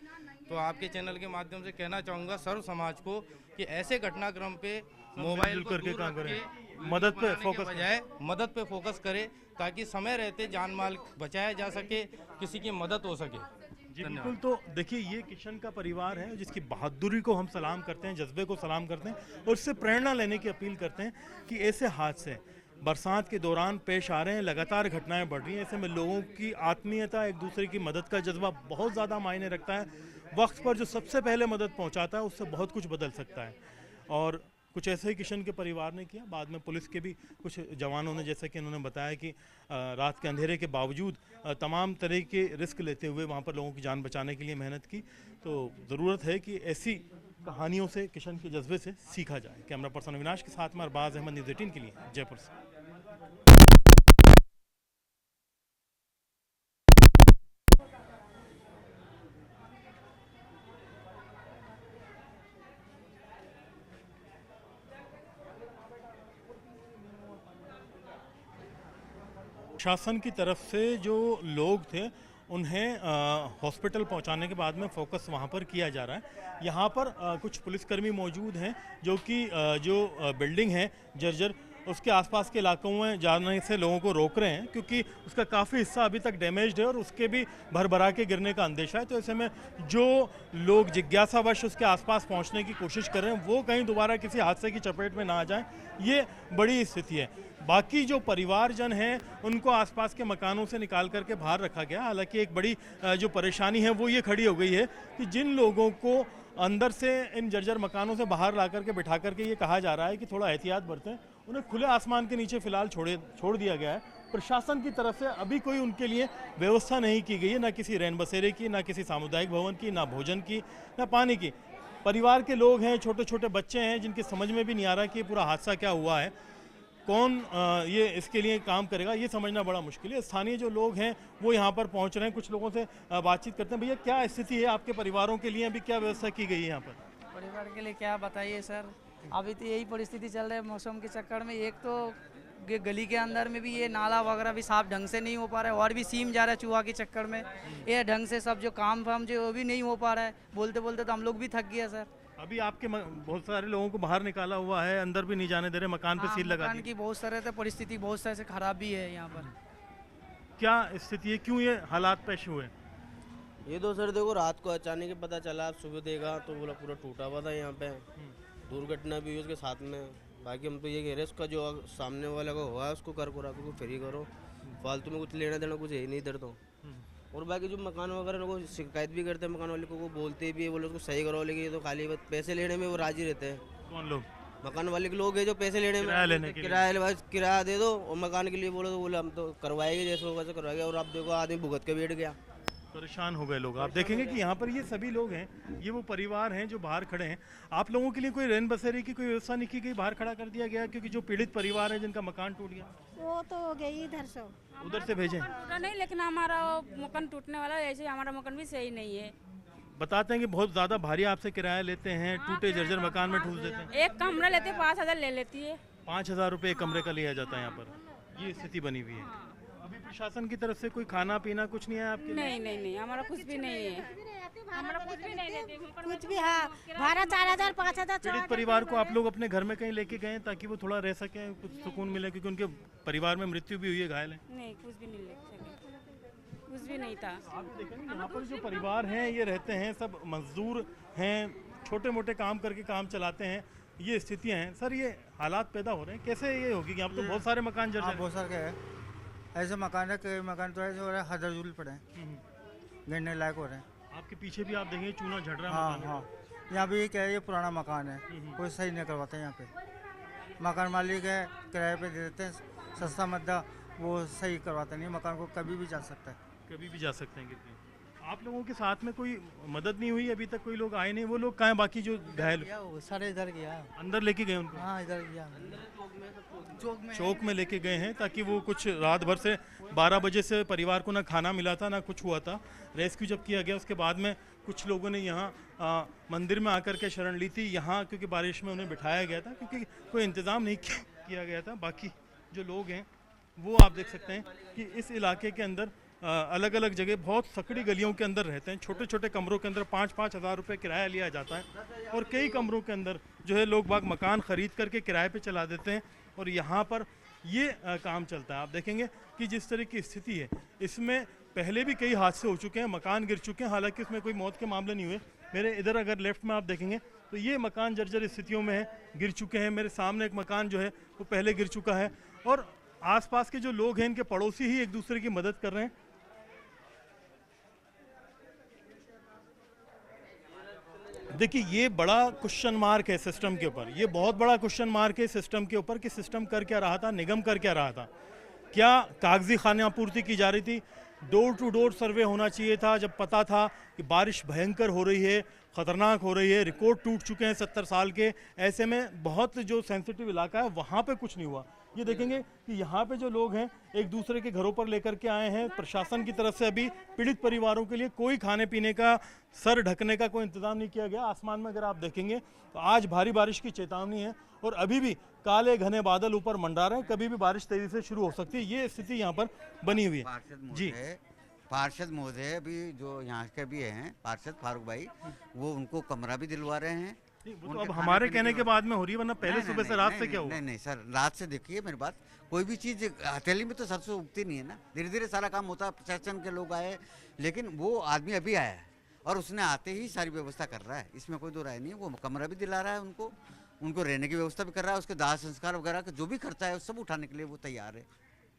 Speaker 15: तो आपके चैनल के माध्यम से कहना चाहूँगा सर्व समाज को कि ऐसे घटनाक्रम पे मोबाइल को दूर रख के मदद पे फोकस करे ताकि समय रहते जान माल बचाया जा सके, किसी की मदद हो सके।
Speaker 1: जी बिल्कुल। तो देखिए ये किशन का परिवार है जिसकी बहादुरी को हम सलाम करते हैं, जज्बे को सलाम करते हैं और उससे प्रेरणा लेने की अपील करते हैं कि ऐसे हादसे बरसात के दौरान पेश आ रहे हैं, लगातार घटनाएं बढ़ रही हैं। ऐसे में लोगों की आत्मीयता, एक दूसरे की मदद का जज्बा बहुत ज़्यादा मायने रखता है। वक्त पर जो सबसे पहले मदद पहुंचाता है उससे बहुत कुछ बदल सकता है और कुछ ऐसे ही किशन के परिवार ने किया। बाद में पुलिस के भी कुछ जवानों ने, जैसे कि इन्होंने बताया कि रात के अंधेरे के बावजूद तमाम तरह के रिस्क लेते हुए वहाँ पर लोगों की जान बचाने के लिए मेहनत की। तो ज़रूरत है कि ऐसी कहानियों से, किशन के जज्बे से सीखा जाए। कैमरा पर्सन अविनाश के साथ में अरबाज अहमद, न्यूज़ 18 के लिए जयपुर से। शासन की तरफ से जो लोग थे उन्हें हॉस्पिटल पहुंचाने के बाद में फोकस वहां पर किया जा रहा है। यहाँ पर कुछ पुलिसकर्मी मौजूद हैं जो कि जो बिल्डिंग है जर्जर, उसके आसपास के इलाकों में जाने से लोगों को रोक रहे हैं क्योंकि उसका काफ़ी हिस्सा अभी तक डैमेज्ड है और उसके भी भरभरा के गिरने का अंदेशा है। तो ऐसे में जो लोग जिज्ञासावश उसके आसपास पहुंचने की कोशिश कर रहे हैं वो कहीं दोबारा किसी हादसे की चपेट में ना आ जाएं, ये बड़ी स्थिति है। बाकी जो परिवारजन हैं उनको आसपास के मकानों से निकाल करके बाहर रखा गया। हालांकि एक बड़ी जो परेशानी है वो ये खड़ी हो गई है कि जिन लोगों को अंदर से इन जर्जर मकानों से बाहर ला करके बिठा करके ये कहा जा रहा है कि थोड़ा एहतियात बरतें, उन्हें खुले आसमान के नीचे फिलहाल छोड़ दिया गया है। प्रशासन की तरफ से अभी कोई उनके लिए व्यवस्था नहीं की गई है, ना किसी रैन बसेरे की, ना किसी सामुदायिक भवन की, ना भोजन की, ना पानी की। परिवार के लोग हैं, छोटे छोटे बच्चे हैं जिनके समझ में भी नहीं आ रहा कि पूरा हादसा क्या हुआ है, कौन ये इसके लिए काम करेगा, ये समझना बड़ा मुश्किल है। स्थानीय जो लोग हैं वो यहाँ पर पहुँच रहे हैं, कुछ लोगों से बातचीत करते हैं। भैया क्या स्थिति है आपके परिवारों के लिए, अभी क्या व्यवस्था की गई है यहाँ पर?
Speaker 16: परिवार के लिए क्या बताइए सर, अभी तो यही परिस्थिति चल रही है मौसम के चक्कर में। एक तो ये गली के अंदर में भी ये नाला वगैरह भी साफ ढंग से नहीं हो पा रहा है और भी सीम जा रहा है चूहा के चक्कर में। ये ढंग से सब जो काम फाम जो वो भी नहीं हो पा रहा है। बोलते बोलते तो हम लोग भी थक गए सर।
Speaker 1: अभी आपके बहुत सारे लोगों को बाहर निकाला हुआ है, अंदर भी नहीं जाने दे रहे, मकान पे सील लगा दी।
Speaker 16: मकान की बहुत सारे तो परिस्थिति बहुत सारे से खराब भी है यहाँ पर।
Speaker 1: क्या स्थिति है, क्यों ये हालात पेश हुए?
Speaker 17: ये तो सर देखो रात को अचानक पता चला, आप सुबह देखा तो बोला पूरा टूटा हुआ था यहाँ पे, दुर्घटना भी हुई उसके साथ में। बाकी हम तो ये कह रहे हैं उसका जो सामने वाला को हुआ है उसको कर को फ्री करो, फालतू में कुछ लेना देना कुछ है ही नहीं इधर तो। और बाकी जो मकान वगैरह लोगों शिकायत भी करते हैं, मकान वाले को बोलते भी है, बोले उसको सही करो, लेकिन ये तो खाली पैसे लेने में वो राजी रहते हैं।
Speaker 1: कौन लोग?
Speaker 17: मकान वाले के लोग हैं जो पैसे लेने में, किराया दे दो और मकान के लिए बोलो तो बोले हम तो करवाएंगे जैसे होगा वैसे करवाएंगे। और आप देखो आदमी भुगत के बैठ गया,
Speaker 1: परेशान हो गए लोग। आप देखेंगे कि यहाँ पर ये सभी लोग हैं, ये वो परिवार हैं जो बाहर खड़े हैं। आप लोगों के लिए कोई रैन बसेरे की कोई व्यवस्था नहीं की गई, बाहर खड़ा कर दिया गया? क्योंकि जो पीड़ित परिवार है जिनका मकान टूट गया,
Speaker 18: वो तो हो गई इधर से,
Speaker 1: उधर से भेजें।
Speaker 18: नहीं, लेकिन हमारा मकान टूटने वाला है, ऐसे हमारा मकान भी सही नहीं है।
Speaker 1: बताते हैं कि बहुत ज़्यादा भारी आपसे किराया लेते हैं, टूटे जर्जर मकान में ठूस देते हैं।
Speaker 18: एक कमरा लेते 5,000 ले लेती है।
Speaker 1: 5,000 रुपये कमरे का लिया जाता है यहाँ पर। ये स्थिति बनी हुई है। अभी प्रशासन की तरफ से कोई खाना पीना कुछ नहीं है आपके?
Speaker 18: नहीं, हमारा कुछ भी नहीं है, हमारा कुछ भी नहीं देते, कुछ भी। हाँ, भाड़ा 4,000 5,000।
Speaker 1: पीड़ित परिवार को आप लोग अपने घर में कहीं लेके गए ताकि वो थोड़ा रह सके, कुछ सुकून मिले, क्योंकि उनके परिवार में मृत्यु भी हुई है, घायल है?
Speaker 18: नहीं, कुछ भी नहीं ले सके, कुछ भी नहीं था।
Speaker 1: आप देखेंगे यहाँ पर जो परिवार हैं ये रहते हैं, सब मजदूर हैं, छोटे मोटे काम करके काम चलाते हैं। ये स्थितियाँ हैं सर, ये हालात पैदा हो रहे हैं, कैसे ये होगी कि आप तो बहुत सारे मकान जर्जर?
Speaker 19: बहुत सारे है ऐसे मकान है, कई मकान तो ऐसे हो रहे हैं हदरजुल पड़े हैं, गिरने लायक हो रहे हैं।
Speaker 1: आपके पीछे भी आप देखेंगे चूना झड़ रहा है।
Speaker 19: हाँ हाँ, यहाँ भी क्या है, ये पुराना मकान है, कोई सही नहीं करवाता है यहाँ पे। मकान मालिक है, किराए पे दे देते हैं, सस्ता मद्दा, वो सही करवाता नहीं, मकान को कभी भी जा सकता है,
Speaker 1: कभी भी जा सकते हैं गिर के। आप लोगों के साथ में कोई मदद नहीं हुई अभी तक? कोई लोग आए नहीं? वो लोग कहाँ हैं बाकी जो घायल?
Speaker 19: सारे इधर गया,
Speaker 1: अंदर लेके गए उनको?
Speaker 19: हाँ, इधर गया,
Speaker 1: चौक में लेके गए हैं ताकि वो कुछ रात भर से 12 बजे से परिवार को ना खाना मिला था ना कुछ हुआ था। रेस्क्यू जब किया गया उसके बाद में कुछ लोगों ने यहाँ मंदिर में आकर के शरण ली थी यहाँ, क्योंकि बारिश में उन्हें बिठाया गया था क्योंकि कोई इंतज़ाम नहीं किया गया था। बाकी जो लोग हैं वो आप देख सकते हैं कि इस इलाके के अंदर अलग अलग जगह बहुत सकड़ी गलियों के अंदर रहते हैं। छोटे छोटे कमरों के अंदर 5-5 हज़ार रुपये किराया लिया जाता है और कई कमरों के अंदर जो है लोग बाग मकान ख़रीद करके किराए पे चला देते हैं और यहाँ पर ये काम चलता है। आप देखेंगे कि जिस तरह की स्थिति है, इसमें पहले भी कई हादसे हो चुके हैं, मकान गिर चुके हैं, हालांकि इसमें कोई मौत के मामले नहीं हुए। मेरे इधर अगर लेफ्ट में आप देखेंगे तो ये मकान जर्जर स्थितियों में है, गिर चुके हैं। मेरे सामने एक मकान जो है वो पहले गिर चुका है और आसपास के जो लोग हैं इनके पड़ोसी ही एक दूसरे की मदद कर रहे हैं। देखिए ये बड़ा क्वेश्चन मार्क है सिस्टम के ऊपर, ये बहुत बड़ा क्वेश्चन मार्क है सिस्टम के ऊपर कि सिस्टम कर क्या रहा था, निगम कर क्या रहा था। क्या कागजी खाने आपूर्ति की जा रही थी? डोर टू डोर सर्वे होना चाहिए था जब पता था कि बारिश भयंकर हो रही है, ख़तरनाक हो रही है, रिकॉर्ड टूट चुके हैं 70 साल के। ऐसे में बहुत जो सेंसिटिव इलाका है वहाँ पे कुछ नहीं हुआ। ये देखेंगे कि यहाँ पे जो लोग हैं एक दूसरे के घरों पर लेकर के आए हैं। प्रशासन की तरफ से अभी पीड़ित परिवारों के लिए कोई खाने पीने का, सर ढकने का कोई इंतजाम नहीं किया गया। आसमान में अगर आप देखेंगे तो आज भारी बारिश की चेतावनी है और अभी भी काले घने बादल ऊपर मंडरा रहे हैं, कभी भी बारिश तेजी से शुरू हो सकती है। ये स्थिति यहाँ पर बनी हुई है। जी,
Speaker 20: पार्षद महोदय अभी जो यहाँ के भी हैं, पार्षद फारूक भाई, वो उनको कमरा भी दिलवा रहे हैं।
Speaker 1: तो अब हमारे कहने के बाद में हो रही है, वरना पहले सुबह से रात से क्या हुआ?
Speaker 20: नहीं सर, रात से देखिए मेरी बात, कोई भी चीज़ हथेली में तो सरसों उगती नहीं है ना, धीरे धीरे सारा काम होता है। प्रशासन के लोग आए, लेकिन वो आदमी अभी आया है और उसने आते ही सारी व्यवस्था कर रहा है, इसमें कोई दो राय नहीं है। वो कमरा भी दिला रहा है उनको रहने की व्यवस्था भी कर रहा है, उसके दाह संस्कार वगैरह का जो भी खर्चा है सब उठाने के लिए वो तैयार है।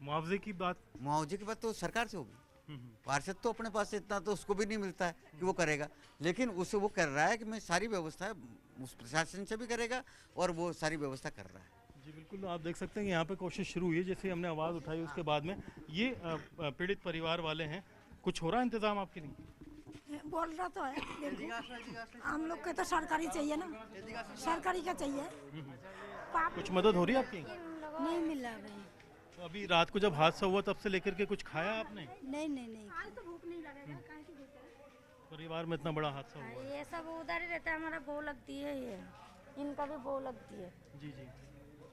Speaker 1: मुआवजे की बात
Speaker 20: तो सरकार से होगी, पार्षद तो अपने पास इतना तो उसको भी नहीं मिलता है कि वो करेगा, लेकिन उसे वो कर रहा है कि मैं सारी व्यवस्था उस प्रशासन से भी करेगा और वो सारी व्यवस्था कर रहा है।
Speaker 1: जी बिल्कुल, आप देख सकते हैं कि यहाँ पे कोशिश शुरू हुई है। जैसे हमने आवाज़ उठाई उसके बाद में ये पीड़ित परिवार वाले हैं, कुछ हो रहा है इंतजाम आपके नहीं?
Speaker 2: बोल रहा तो है, हम लोग के तो सरकारी चाहिए ना, सरकारी का चाहिए।
Speaker 1: कुछ मदद हो रही है आपकी?
Speaker 18: नहीं मिल रहा है।
Speaker 1: तो अभी रात को जब हादसा हुआ तब से लेकर के कुछ खाया आपने?
Speaker 18: नहीं।
Speaker 2: आज तो भूख नहीं लगेगा, काहे की भूख है?
Speaker 1: परिवार में इतना बड़ा हादसा हुआ?
Speaker 18: ये सब उधर ही रहता है, हमारा बहू लगती है, ये इनका भी बहू लगती है।
Speaker 1: जी,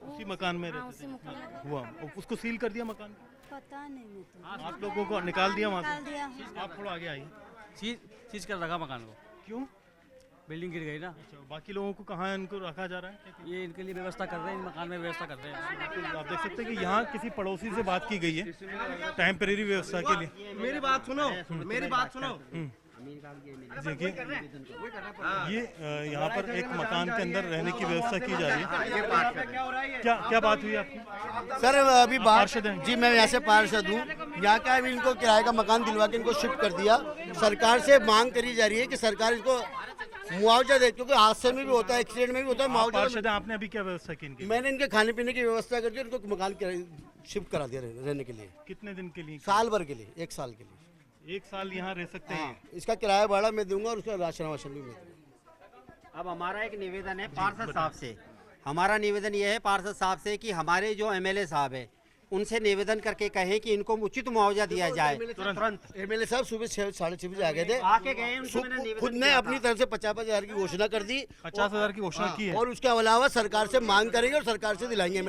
Speaker 1: उसी मकान में रहते थे? हुआ उसको सील कर दिया मकान?
Speaker 18: पता नहीं,
Speaker 1: आप लोगों को निकाल दिया वहाँ से? आप थोड़ा आगे आइए।
Speaker 21: सीज कर रखा मकान को।
Speaker 1: क्यों?
Speaker 21: बिल्डिंग गिर गई ना।
Speaker 1: अच्छा, बाकी लोगों को कहाँ इनको रखा जा रहा है?
Speaker 21: ये इनके लिए व्यवस्था कर रहे हैं, इन मकान में व्यवस्था कर रहे हैं।
Speaker 1: आप देख सकते हैं कि यहाँ किसी पड़ोसी से बात की गई है टेम्परेरी व्यवस्था के लिए।
Speaker 21: मेरी बात सुनो, मेरी बात सुनो।
Speaker 1: देखिए ये यहाँ पर एक मकान के अंदर रहने की व्यवस्था की जा रही है। क्या बात हुई आपकी?
Speaker 14: सर अभी पार्षद हैं जी, मैं यहाँ से पार्षद हूँ। यहाँ का अभी इनको किराए का मकान दिलवा के इनको शिफ्ट कर दिया। सरकार से मांग करी जा रही है कि सरकार इसको मुआवजा दे, क्योंकि हादसे में भी होता है, एक्सीडेंट में भी होता है। मुआवजा
Speaker 1: पार्षद आपने अभी क्या व्यवस्था की इनकी?
Speaker 14: मैंने इनके खाने पीने की व्यवस्था करके इनको मकान शिफ्ट करा दिया रहने के लिए।
Speaker 1: कितने दिन के लिए?
Speaker 14: साल भर के लिए, 1 साल के लिए।
Speaker 1: 1 साल यहाँ रह सकते हैं।
Speaker 14: इसका किराया भाड़ा मैं दूंगा और उसका राशन वाशन भी मैं दूंगा।
Speaker 10: अब हमारा एक निवेदन है पार्षद साहब से, हमारा निवेदन ये है पार्षद साहब से कि हमारे जो एमएलए साहब है उनसे निवेदन करके कहें कि इनको उचित मुआवजा दिया जाए तुरंत।
Speaker 14: एमएलए साहब सुबह 6-6:30 बजे आ गए थे,
Speaker 10: आके गए, उनको मैंने निवेदन
Speaker 14: खुद ने अपनी तरफ से 50,000 की घोषणा कर दी,
Speaker 1: 50,000 की घोषणा की है
Speaker 14: और उसके अलावा सरकार से मांग करेंगे और सरकार से दिलाएंगे।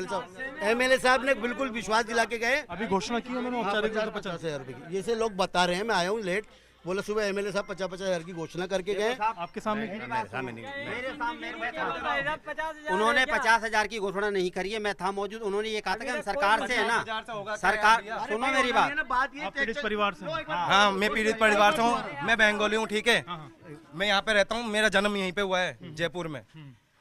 Speaker 14: एमएलए साहब ने बिल्कुल विश्वास दिला के गए।
Speaker 1: अभी घोषणा की उन्होंने औपचारिक रूप से
Speaker 14: 50,000 रुपए की, जैसे लोग बता रहे हैं, मैं आया हूँ लेट, बोला सुबह एमएलए साहब 50,000 की घोषणा करके गए।
Speaker 1: आपके सामने
Speaker 10: उन्होंने 50,000 की घोषणा नहीं करी है, मैं था मौजूद। उन्होंने ये कहा था कि हम सरकार से है ना, सरकार सुनो मेरी बात।
Speaker 1: आप पीड़ित परिवार से?
Speaker 3: हाँ, मैं पीड़ित परिवार से हूँ, मैं बंगाली हूँ, ठीक है। मैं यहाँ पे रहता हूँ, मेरा जन्म यहीं पे हुआ है जयपुर में।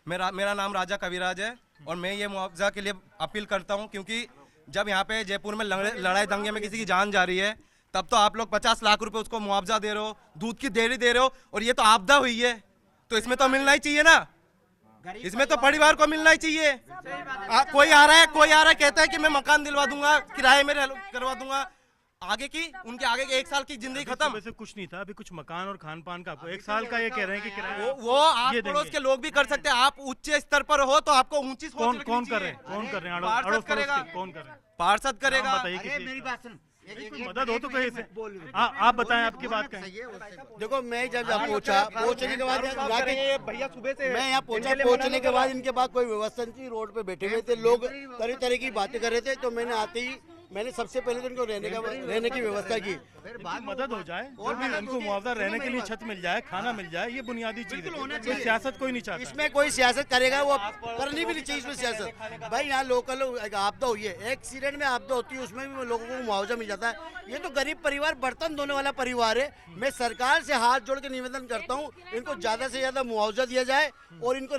Speaker 3: मेरा नाम राजा कविराज है और मैं ये मुआवजा के लिए अपील करता हूँ, क्योंकि जब यहाँ पे जयपुर में लड़ाई दंगे में किसी की जान जा रही है, तब तो आप लोग 50 लाख रुपए उसको मुआवजा दे रहे हो, दूध की डेयरी दे रहे हो, और ये तो आपदा हुई है, तो इसमें तो मिलना ही चाहिए ना, इसमें तो परिवार को मिलना ही चाहिए। कोई आ रहा है कहता है कि मैं मकान दिलवा दूंगा, किराए में करवा दूंगा, आगे की उनके आगे के 1 साल की जिंदगी खत्म।
Speaker 1: वैसे कुछ नहीं था, अभी कुछ मकान और खान पान का आपको 1 साल का ये कह रहे हैं कि किराया
Speaker 3: वो आप पड़ोस के लोग भी कर सकते हैं। आप उच्च स्तर पर हो तो आपको ऊंची सोच रखनी चाहिए।
Speaker 1: कौन कर रहे हैं?
Speaker 3: पार्षद करेगा।
Speaker 1: कौन कर रहे हैं?
Speaker 3: पार्षद करेगा।
Speaker 14: मेरी बात सुन,
Speaker 1: मदद हो तो कहीं से आप बताएं, आपकी बात कहें।
Speaker 14: देखो मैं जब पहुंचने के बाद भैया सुबह से मैं यहाँ पहुंचने के बाद इनके पास कोई व्यवस्था नहीं थी, रोड पे बैठे हुए थे लोग, तरह तरह की बातें कर रहे थे। तो मैंने आते ही मैंने सबसे पहले तो इनको रहने की व्यवस्था की,
Speaker 1: मदद हो जाए और भी उनको मुआवजा, रहने के लिए छत मिल जाए, खाना मिल जाए, ये बुनियादी चीज है। कोई सियासत कोई नहीं चाहता
Speaker 14: इसमें, कोई सियासत करेगा वो करनी भी नहीं चाहिए इसमें सियासत। भाई यहाँ लोकल आपदा हुई है, एक्सीडेंट में आपदा होती है, उसमें भी लोगों को मुआवजा मिल जाता है। ये तो गरीब परिवार, बर्तन धोने वाला परिवार है। मैं सरकार से हाथ जोड़ के निवेदन करता हूँ, इनको ज्यादा से ज्यादा मुआवजा दिया जाए और इनको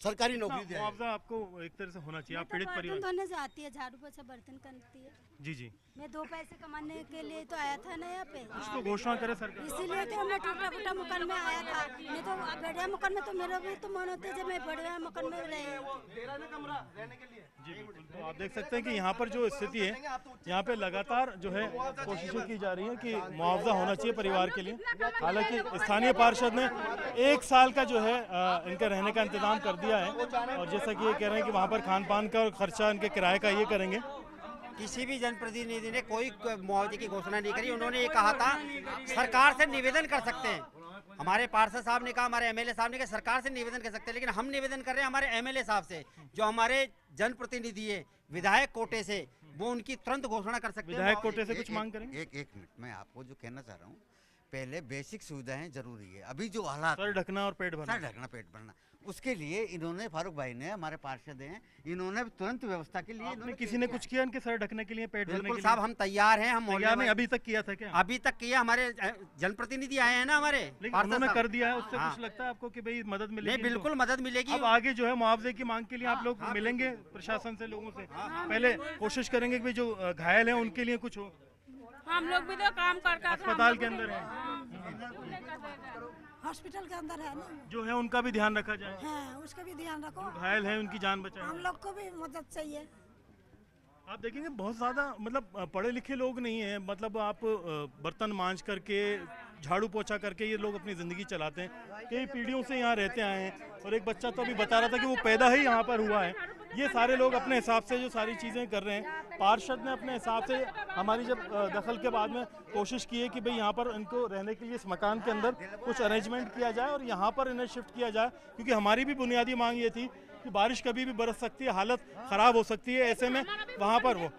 Speaker 14: सरकारी नौकरी दिया।
Speaker 1: मुआवजा आपको एक तरह से होना चाहिए। आप पीड़ित परिवार
Speaker 18: धोने से आती है, झाड़ू पोछा बर्तन करती है।
Speaker 1: जी
Speaker 18: मैं 2 पैसे कमाने के लिए तो आया था ना यहाँ पे,
Speaker 1: इसको घोषणा करे सरकार,
Speaker 18: इसीलिए तो मैं टूटा फूटा मकान में आया था। नहीं तो बढ़िया मकान में तो मेरा भी तो मन होता है जब मैं बढ़िया मकान में रहे।
Speaker 1: जी बिल्कुल। तो आप देख सकते हैं कि यहाँ पर जो स्थिति है, यहाँ पे लगातार जो है कोशिशें की जा रही हैं कि मुआवजा होना चाहिए परिवार के लिए। हालांकि स्थानीय पार्षद ने 1 साल का जो है इनका रहने का इंतजाम कर दिया है, और जैसा कि ये कह रहे हैं कि वहाँ पर खान पान का और खर्चा इनके किराए का ये करेंगे।
Speaker 10: किसी भी जनप्रतिनिधि ने कोई मुआवजे की घोषणा नहीं करी। उन्होंने ये कहा था सरकार से निवेदन कर सकते हैं। हमारे पार्षद साहब ने कहा, हमारे एमएलए साहब ने कहा सरकार से निवेदन कर सकते हैं, लेकिन हम निवेदन कर रहे हैं हमारे एमएलए साहब से, जो हमारे जनप्रतिनिधि है विधायक कोटे से, वो उनकी तुरंत घोषणा कर सकते हैं।
Speaker 1: विधायक कोटे से कुछ मांग करेंगे?
Speaker 20: एक मिनट, मैं आपको जो कहना चाह रहा हूँ, पहले बेसिक सुविधाएं जरूरी है। अभी जो हालात,
Speaker 1: सर ढकना और पेट भरना,
Speaker 20: सर ढकना पेट भरना, उसके लिए इन्होंने, फारूक भाई ने, हमारे पार्षद हैं, इन्होंने तुरंत व्यवस्था के लिए
Speaker 1: किसी ने कुछ किया इनके सर ढकने के लिए, पेट भरने के लिए?
Speaker 10: साहब हम तैयार हैं, हम
Speaker 1: तैयार नहीं, अभी तक किया था क्या?
Speaker 10: अभी तक किया, हमारे जनप्रतिनिधि आए हैं ना हमारे,
Speaker 1: उन्होंने कर दिया है। उससे कुछ लगता है आपको कि भाई मदद मिलेगी?
Speaker 10: नहीं, बिल्कुल मदद मिलेगी।
Speaker 1: अब आगे जो है मुआवजे की मांग के लिए आप लोग मिलेंगे प्रशासन से, लोगों से? पहले कोशिश करेंगे कि जो घायल है उनके लिए कुछ हो।
Speaker 18: हम लोग भी तो काम कर
Speaker 1: अस्पताल के अंदर है,
Speaker 2: हॉस्पिटल के अंदर है ना,
Speaker 1: जो है उनका भी ध्यान रखा जाए।
Speaker 2: हाँ, उसका भी ध्यान रखो।
Speaker 1: घायल है उनकी जान बचाए।
Speaker 2: हम लोग को भी मदद चाहिए।
Speaker 1: आप देखेंगे बहुत ज़्यादा मतलब पढ़े लिखे लोग नहीं हैं, मतलब आप बर्तन मांज करके, झाड़ू पोछा करके ये लोग अपनी ज़िंदगी चलाते हैं। कई पीढ़ियों से यहाँ रहते आए हैं, और एक बच्चा तो अभी बता रहा था कि वो पैदा ही यहाँ पर हुआ है। ये सारे लोग अपने हिसाब से जो सारी चीज़ें कर रहे हैं। पार्षद ने अपने हिसाब से हमारी जब दखल के बाद में कोशिश की है कि भाई यहाँ पर इनको रहने के लिए इस मकान के अंदर कुछ अरेंजमेंट किया जाए और यहाँ पर इन्हें शिफ्ट किया जाए, क्योंकि हमारी भी बुनियादी मांग ये थी कि बारिश कभी भी बरस सकती है, हालत ख़राब हो सकती है। ऐसे में वहाँ पर वो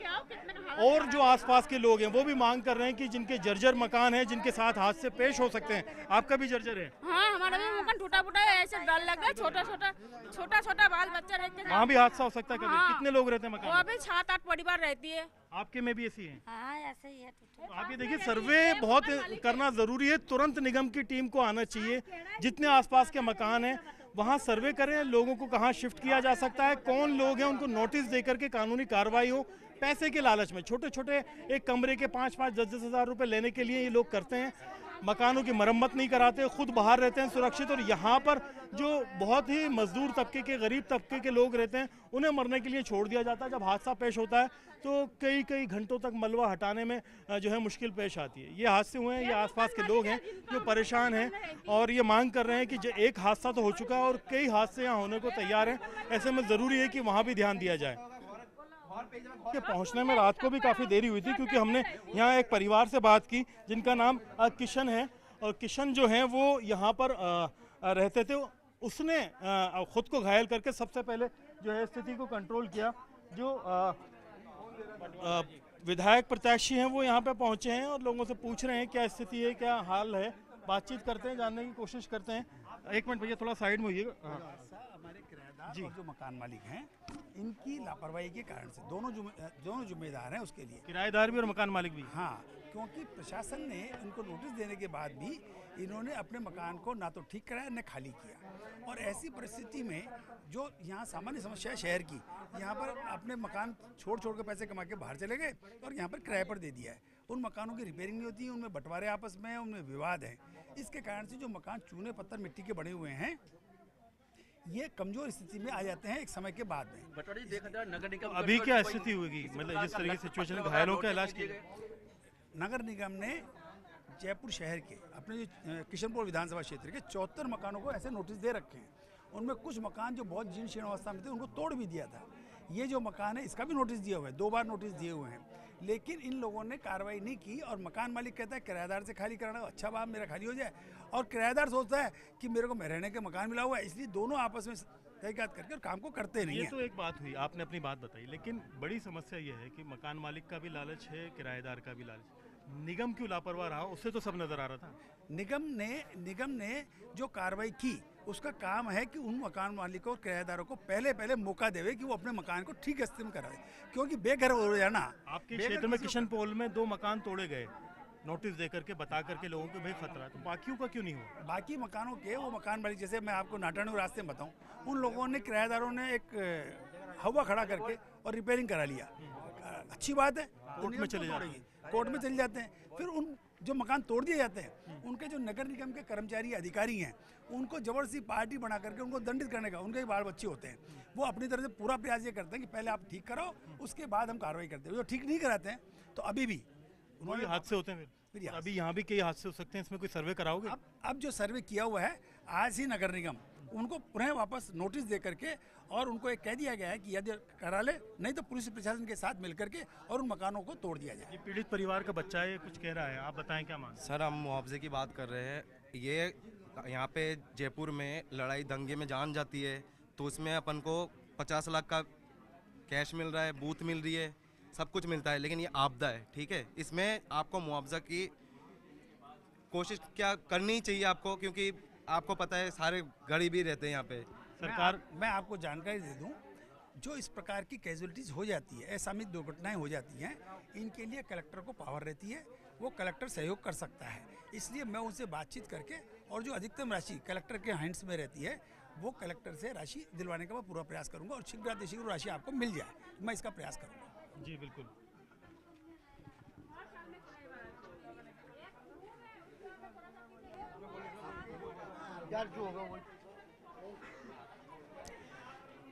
Speaker 1: और जो आसपास के लोग हैं वो भी मांग कर रहे हैं कि जिनके जर्जर मकान है, जिनके साथ हादसे पेश हो सकते हैं। आपका भी जर्जर है?
Speaker 18: हाँ, हमारा भी मकान टूटा फूटा है, ऐसे डर लग रहा है। छोटा बाल बच्चा रहते हैं,
Speaker 1: वहाँ भी हादसा हो सकता है कभी। कितने लोग रहते हैं मकान?
Speaker 18: वहाँ भी 7-8 परिवार रहती है।
Speaker 1: आपके में भी ऐसी है?
Speaker 18: हाँ, ऐसे ही है।
Speaker 1: आप ये देखिए, सर्वे बहुत करना जरूरी है। तुरंत निगम की टीम को आना चाहिए, जितने आसपास के मकान हैं वहाँ सर्वे करें, लोगों को कहाँ शिफ्ट किया जा सकता है, कौन लोग हैं, उनको नोटिस देकर के कानूनी कार्रवाई हो। पैसे के लालच में छोटे छोटे एक कमरे के 5-5, 10-10 हज़ार रुपए लेने के लिए ये लोग करते हैं। मकानों की मरम्मत नहीं कराते, खुद बाहर रहते हैं सुरक्षित। और यहाँ पर जो बहुत ही मजदूर तबके के, गरीब तबके के लोग रहते हैं, उन्हें मरने के लिए छोड़ दिया जाता है। जब हादसा पेश होता है तो कई कई घंटों तक मलबा हटाने में जो है मुश्किल पेश आती है। ये हादसे हुए हैं, ये आसपास के लोग हैं जो परेशान हैं और ये मांग कर रहे हैं कि एक हादसा तो हो चुका है और कई हादसे यहाँ होने को तैयार हैं। ऐसे में ज़रूरी है कि वहाँ भी ध्यान दिया जाए। के पहुंचने में रात को भी काफ़ी देरी हुई थी, क्योंकि हमने यहाँ एक परिवार से बात की जिनका नाम किशन है। और किशन जो है वो यहाँ पर रहते थे। उसने खुद को घायल करके सबसे पहले जो है स्थिति को कंट्रोल किया। जो विधायक प्रत्याशी हैं वो यहाँ पे पहुँचे हैं और लोगों से पूछ रहे हैं क्या स्थिति है, क्या हाल है। बातचीत करते हैं, जानने की कोशिश करते हैं। एक मिनट भैया, थोड़ा साइड में होइएगा।
Speaker 5: हमारे किराएदार और जो मकान मालिक हैं, इनकी लापरवाही के कारण से दोनों जिम्मेदार हैं उसके लिए,
Speaker 1: किराएदार भी और मकान मालिक भी।
Speaker 5: हाँ, क्योंकि प्रशासन ने इनको नोटिस देने के बाद भी इन्होंने अपने मकान को ना तो ठीक कराया न खाली किया। और ऐसी परिस्थिति में जो यहाँ सामान्य समस्या है शहर की, यहाँ पर अपने मकान छोड़ के पैसे कमा के बाहर चले गए और यहाँ पर किराए पर दे दिया है। उन मकानों की रिपेयरिंग नहीं होती, उनमें बंटवारे आपस में, उनमें विवाद है। इसके कारण से जो मकान चूने पत्थर मिट्टी के बने हुए हैं, ये कमजोर स्थिति में आ जाते हैं एक समय के बाद में।
Speaker 1: देखा जाए नगर निगम अभी क्या स्थिति होगी, मतलब जिस तरह की सिचुएशन, घायलों का इलाज किया?
Speaker 5: नगर निगम ने जयपुर शहर के अपने जो किशनपुर विधानसभा क्षेत्र के 74 मकानों को ऐसे नोटिस दे रखे हैं। उनमें कुछ मकान जो बहुत जीर्ण शीर्ण अवस्था में थे उनको तोड़ भी दिया था। ये जो मकान है इसका भी नोटिस दिया हुआ है, 2 बार नोटिस दिए हुए हैं, लेकिन इन लोगों ने कार्रवाई नहीं की। और मकान मालिक कहता है किराएदार से खाली कराना, अच्छा बात मेरा खाली हो जाए, और किराएदार सोचता है कि मेरे को रहने के मकान मिला हुआ है, इसलिए दोनों आपस में तहकीकात करके और काम को करते नहीं
Speaker 1: ये
Speaker 5: है।
Speaker 1: तो एक बात हुई, आपने अपनी बात बताई, लेकिन बड़ी समस्या ये है कि मकान मालिक का भी लालच है, किराएदार का भी लालच। निगम क्यों लापरवाह रहा, उससे तो सब नजर आ रहा था।
Speaker 5: निगम ने जो कार्रवाई की, उसका काम है कि उन मकान मालिकों और किराएदारों को पहले मौका देवे कि वो अपने मकान को ठीक स्थिति में कराए, क्योंकि बेघर हो जाना।
Speaker 1: आपके क्षेत्र में किशनपोल में 2 मकान तोड़े गए, नोटिस दे करके बता करके लोगों को भाई खतरा, तो बाकियों का क्यों नहीं हुआ?
Speaker 5: बाकी मकानों के वो मकान मालिक, जैसे मैं आपको नाटाणु रास्ते में बताऊं, उन लोगों ने किराएदारों ने एक हवा खड़ा करके और रिपेयरिंग करा लिया। अच्छी बात है,
Speaker 1: कोर्ट में चले जाते
Speaker 5: हैं, कोर्ट में चले जाते हैं। फिर उन जो मकान तोड़ दिए जाते हैं, उनके जो नगर निगम के कर्मचारी अधिकारी हैं, उनको जबरदस्ती पार्टी बना करके उनको दंडित करने का, उनके बाल बच्चे होते हैं, वो अपनी तरफ से पूरा प्रयास ये करते हैं कि पहले आप ठीक कराओ, उसके बाद हम कार्रवाई करते हैं। जो ठीक नहीं कराते हैं तो अभी भी
Speaker 1: उन्होंने हादसे होते हैं। फिर अभी यहाँ भी कई हादसे हो सकते हैं, इसमें कोई सर्वे कराओगे?
Speaker 5: अब जो सर्वे किया हुआ है, आज ही नगर निगम उनको पुनः वापस नोटिस दे करके और उनको एक कह दिया गया है कि यदि करा ले, नहीं तो पुलिस प्रशासन के साथ मिल करके और उन मकानों को तोड़ दिया जाए।
Speaker 1: ये पीड़ित परिवार का बच्चा है, कुछ कह रहा है, आप बताएं क्या मांग?
Speaker 3: सर, हम मुआवजे की बात कर रहे हैं। ये यहाँ पे जयपुर में लड़ाई दंगे में जान जाती है, तो उसमें अपन को 50 लाख का कैश मिल रहा है, बूथ मिल रही है, सब कुछ मिलता है, लेकिन ये आपदा है, ठीक है। इसमें आपको मुआवजा की कोशिश क्या करनी चाहिए आपको, क्योंकि आपको पता है सारे गरीब ही रहते हैं यहाँ पे।
Speaker 5: सरकार, मैं आपको जानकारी दे दूं, जो इस प्रकार की कैजुअलिटीज़ हो जाती है, असामयिक दुर्घटनाएं हो जाती हैं, इनके लिए कलेक्टर को पावर रहती है, वो कलेक्टर सहयोग कर सकता है। इसलिए मैं उनसे बातचीत करके और जो अधिकतम राशि कलेक्टर के हैंड्स में रहती है, वो कलेक्टर से राशि दिलवाने का मैं पूरा प्रयास करूँगा और शीघ्र राशि आपको मिल जाए, मैं इसका प्रयास करूँगा।
Speaker 1: जी बिल्कुल।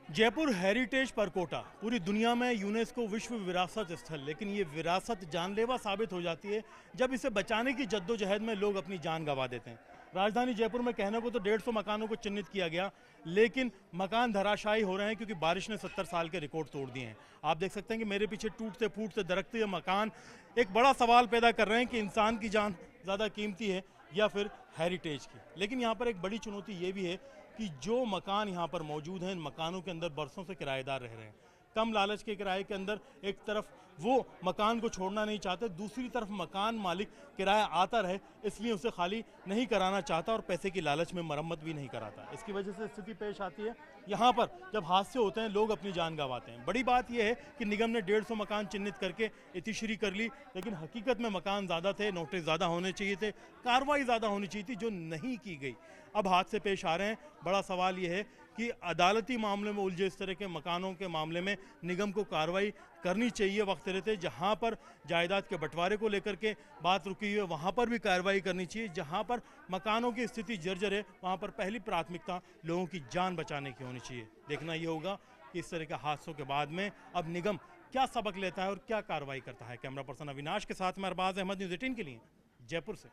Speaker 1: जयपुर हेरिटेज परकोटा पूरी दुनिया में यूनेस्को विश्व विरासत स्थल, लेकिन ये विरासत जानलेवा साबित हो जाती है जब इसे बचाने की जद्दोजहद में लोग अपनी जान गंवा देते हैं। राजधानी जयपुर में कहने को तो 150 मकानों को चिन्हित किया गया, लेकिन मकान धराशायी हो रहे हैं क्योंकि बारिश ने 70 साल के रिकॉर्ड तोड़ दिए हैं। आप देख सकते हैं कि मेरे पीछे टूटते फूटते दरकते ये मकान एक बड़ा सवाल पैदा कर रहे हैं कि इंसान की जान ज़्यादा कीमती है या फिर हेरिटेज की। लेकिन यहाँ पर एक बड़ी चुनौती ये भी है कि जो मकान यहाँ पर मौजूद हैं, इन मकानों के अंदर बरसों से किराएदार रह रहे हैं। कम लालच के किराए के अंदर एक तरफ वो मकान को छोड़ना नहीं चाहते, दूसरी तरफ मकान मालिक किराया आता रहे इसलिए उसे खाली नहीं कराना चाहता और पैसे की लालच में मरम्मत भी नहीं कराता। इसकी वजह से स्थिति पेश आती है। यहाँ पर जब हादसे होते हैं लोग अपनी जान गंवाते हैं। बड़ी बात यह है कि निगम ने 150 मकान चिन्हित करके इतिश्री कर ली, लेकिन हकीकत में मकान ज़्यादा थे, नोटिस ज़्यादा होने चाहिए थे, कार्रवाई ज़्यादा होनी चाहिए थी, जो नहीं की गई। अब हादसे पेश आ रहे हैं। बड़ा सवाल यह है कि अदालती मामले में उलझे इस तरह के मकानों के मामले में निगम को कार्रवाई करनी चाहिए वक्त रहते। जहां पर जायदाद के बंटवारे को लेकर के बात रुकी हुई है वहां पर भी कार्रवाई करनी चाहिए। जहां पर मकानों की स्थिति जर्जर है वहां पर पहली प्राथमिकता लोगों की जान बचाने की होनी चाहिए। देखना ये होगा कि इस तरह के हादसों के बाद में अब निगम क्या सबक लेता है और क्या कार्रवाई करता है। कैमरा पर्सन अविनाश के साथ मैं अरबाज अहमद, न्यूज़ 18 के लिए जयपुर से।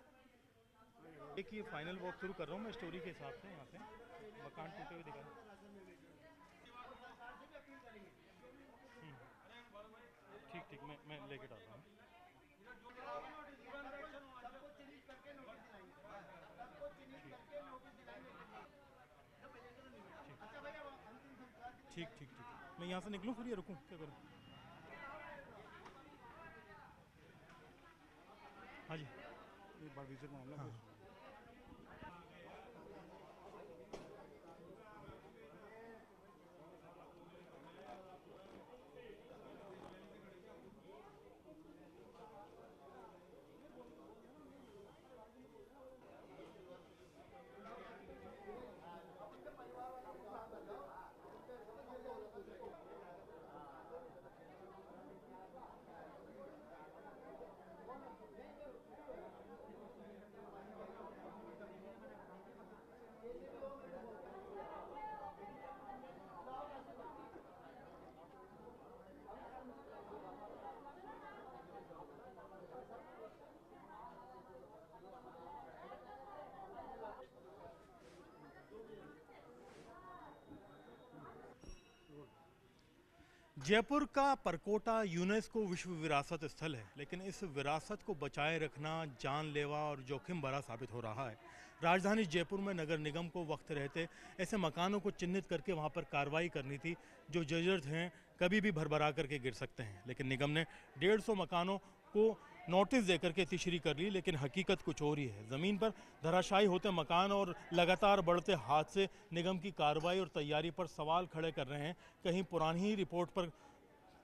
Speaker 1: एक ये फाइनल वॉक थ्रू कर रहा हूँ मैं स्टोरी के हिसाब से। यहाँ पे मकान टूटे हुए दिखा ठीक ठीक मैं लेके डालता हूँ। ठीक ठीक ठीक मैं यहाँ से निकलूँ फिर ये रुकूँ क्या करूँ? हाँ जी
Speaker 8: एक बार विजिट मामला
Speaker 1: हाँ। जयपुर का परकोटा यूनेस्को विश्व विरासत स्थल है, लेकिन इस विरासत को बचाए रखना जानलेवा और जोखिम भरा साबित हो रहा है। राजधानी जयपुर में नगर निगम को वक्त रहते ऐसे मकानों को चिन्हित करके वहां पर कार्रवाई करनी थी जो जर्जर हैं, कभी भी भरभरा करके गिर सकते हैं। लेकिन निगम ने 150 मकानों को नोटिस देकर के तिश्री कर ली, लेकिन हकीकत कुछ और ही है। ज़मीन पर धराशायी होते मकान और लगातार बढ़ते हादसे निगम की कार्रवाई और तैयारी पर सवाल खड़े कर रहे हैं। कहीं पुरानी ही रिपोर्ट पर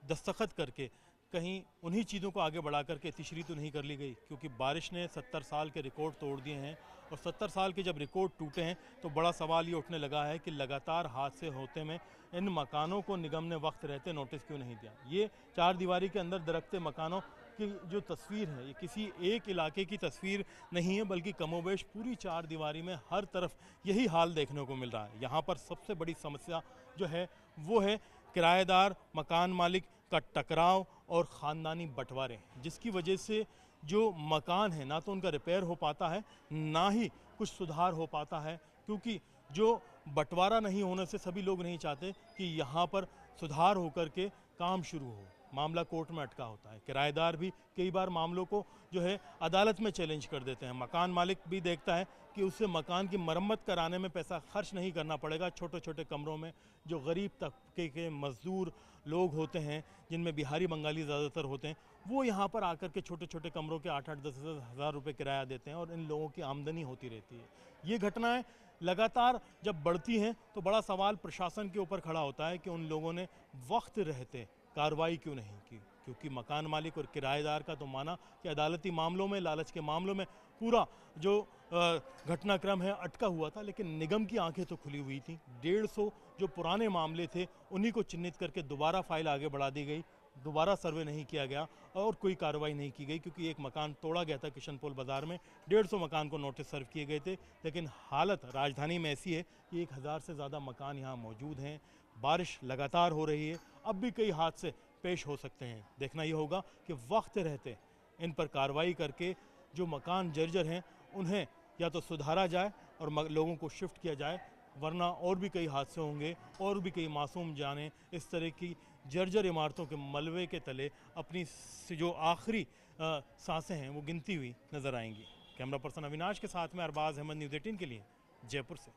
Speaker 1: दस्तखत करके कहीं उन्हीं चीज़ों को आगे बढ़ा करके तिश्री तो नहीं कर ली गई, क्योंकि बारिश ने 70 साल के रिकॉर्ड तोड़ दिए हैं। और 70 साल के जब रिकॉर्ड टूटे हैं तो बड़ा सवाल ये उठने लगा है कि लगातार हादसे होते में इन मकानों को निगम ने वक्त रहते नोटिस क्यों नहीं दिया। ये 4 दीवारी के अंदर दरकते मकानों की जो तस्वीर है ये किसी एक इलाके की तस्वीर नहीं है, बल्कि कमोबेश पूरी 4 दीवारी में हर तरफ यही हाल देखने को मिल रहा है। यहाँ पर सबसे बड़ी समस्या जो है वो है किराएदार मकान मालिक का टकराव और ख़ानदानी बंटवारे, जिसकी वजह से जो मकान है ना तो उनका रिपेयर हो पाता है ना ही कुछ सुधार हो पाता है, क्योंकि जो बंटवारा नहीं होने से सभी लोग नहीं चाहते कि यहाँ पर सुधार होकर के काम शुरू हो। मामला कोर्ट में अटका होता है। किराएदार भी कई बार मामलों को जो है अदालत में चैलेंज कर देते हैं। मकान मालिक भी देखता है कि उससे मकान की मरम्मत कराने में पैसा खर्च नहीं करना पड़ेगा। छोटे छोटे कमरों में जो गरीब तबके के मजदूर लोग होते हैं, जिनमें बिहारी बंगाली ज़्यादातर होते हैं, वो यहाँ पर आकर के छोटे छोटे कमरों के 8-8, 10-10 हज़ार रुपये किराया देते हैं और इन लोगों की आमदनी होती रहती है। ये घटनाएं लगातार जब बढ़ती हैं तो बड़ा सवाल प्रशासन के ऊपर खड़ा होता है कि उन लोगों ने वक्त रहते कार्रवाई क्यों नहीं की, क्योंकि मकान मालिक और किराएदार का तो माना कि अदालती मामलों में, लालच के मामलों में पूरा जो घटनाक्रम है अटका हुआ था, लेकिन निगम की आंखें तो खुली हुई थी। 150 जो पुराने मामले थे उन्हीं को चिन्हित करके दोबारा फाइल आगे बढ़ा दी गई, दोबारा सर्वे नहीं किया गया और कोई कार्रवाई नहीं की गई, क्योंकि एक मकान तोड़ा गया था किशनपोल बाज़ार में। 150 मकान को नोटिस सर्व किए गए थे, लेकिन हालत राजधानी में ऐसी है कि 1000 से ज़्यादा मकान यहाँ मौजूद हैं। बारिश लगातार हो रही है, अब भी कई हादसे पेश हो सकते हैं। देखना ये होगा कि वक्त रहते इन पर कार्रवाई करके जो मकान जर्जर हैं उन्हें या तो सुधारा जाए और लोगों को शिफ्ट किया जाए, वरना और भी कई हादसे होंगे और भी कई मासूम जानें इस तरह की जर्जर इमारतों के मलबे के तले अपनी जो आखिरी सांसें हैं वो गिनती हुई नज़र आएंगी। कैमरा पर्सन अविनाश के साथ में अरबाज अहमद, न्यूज़ 18 के लिए जयपुर से।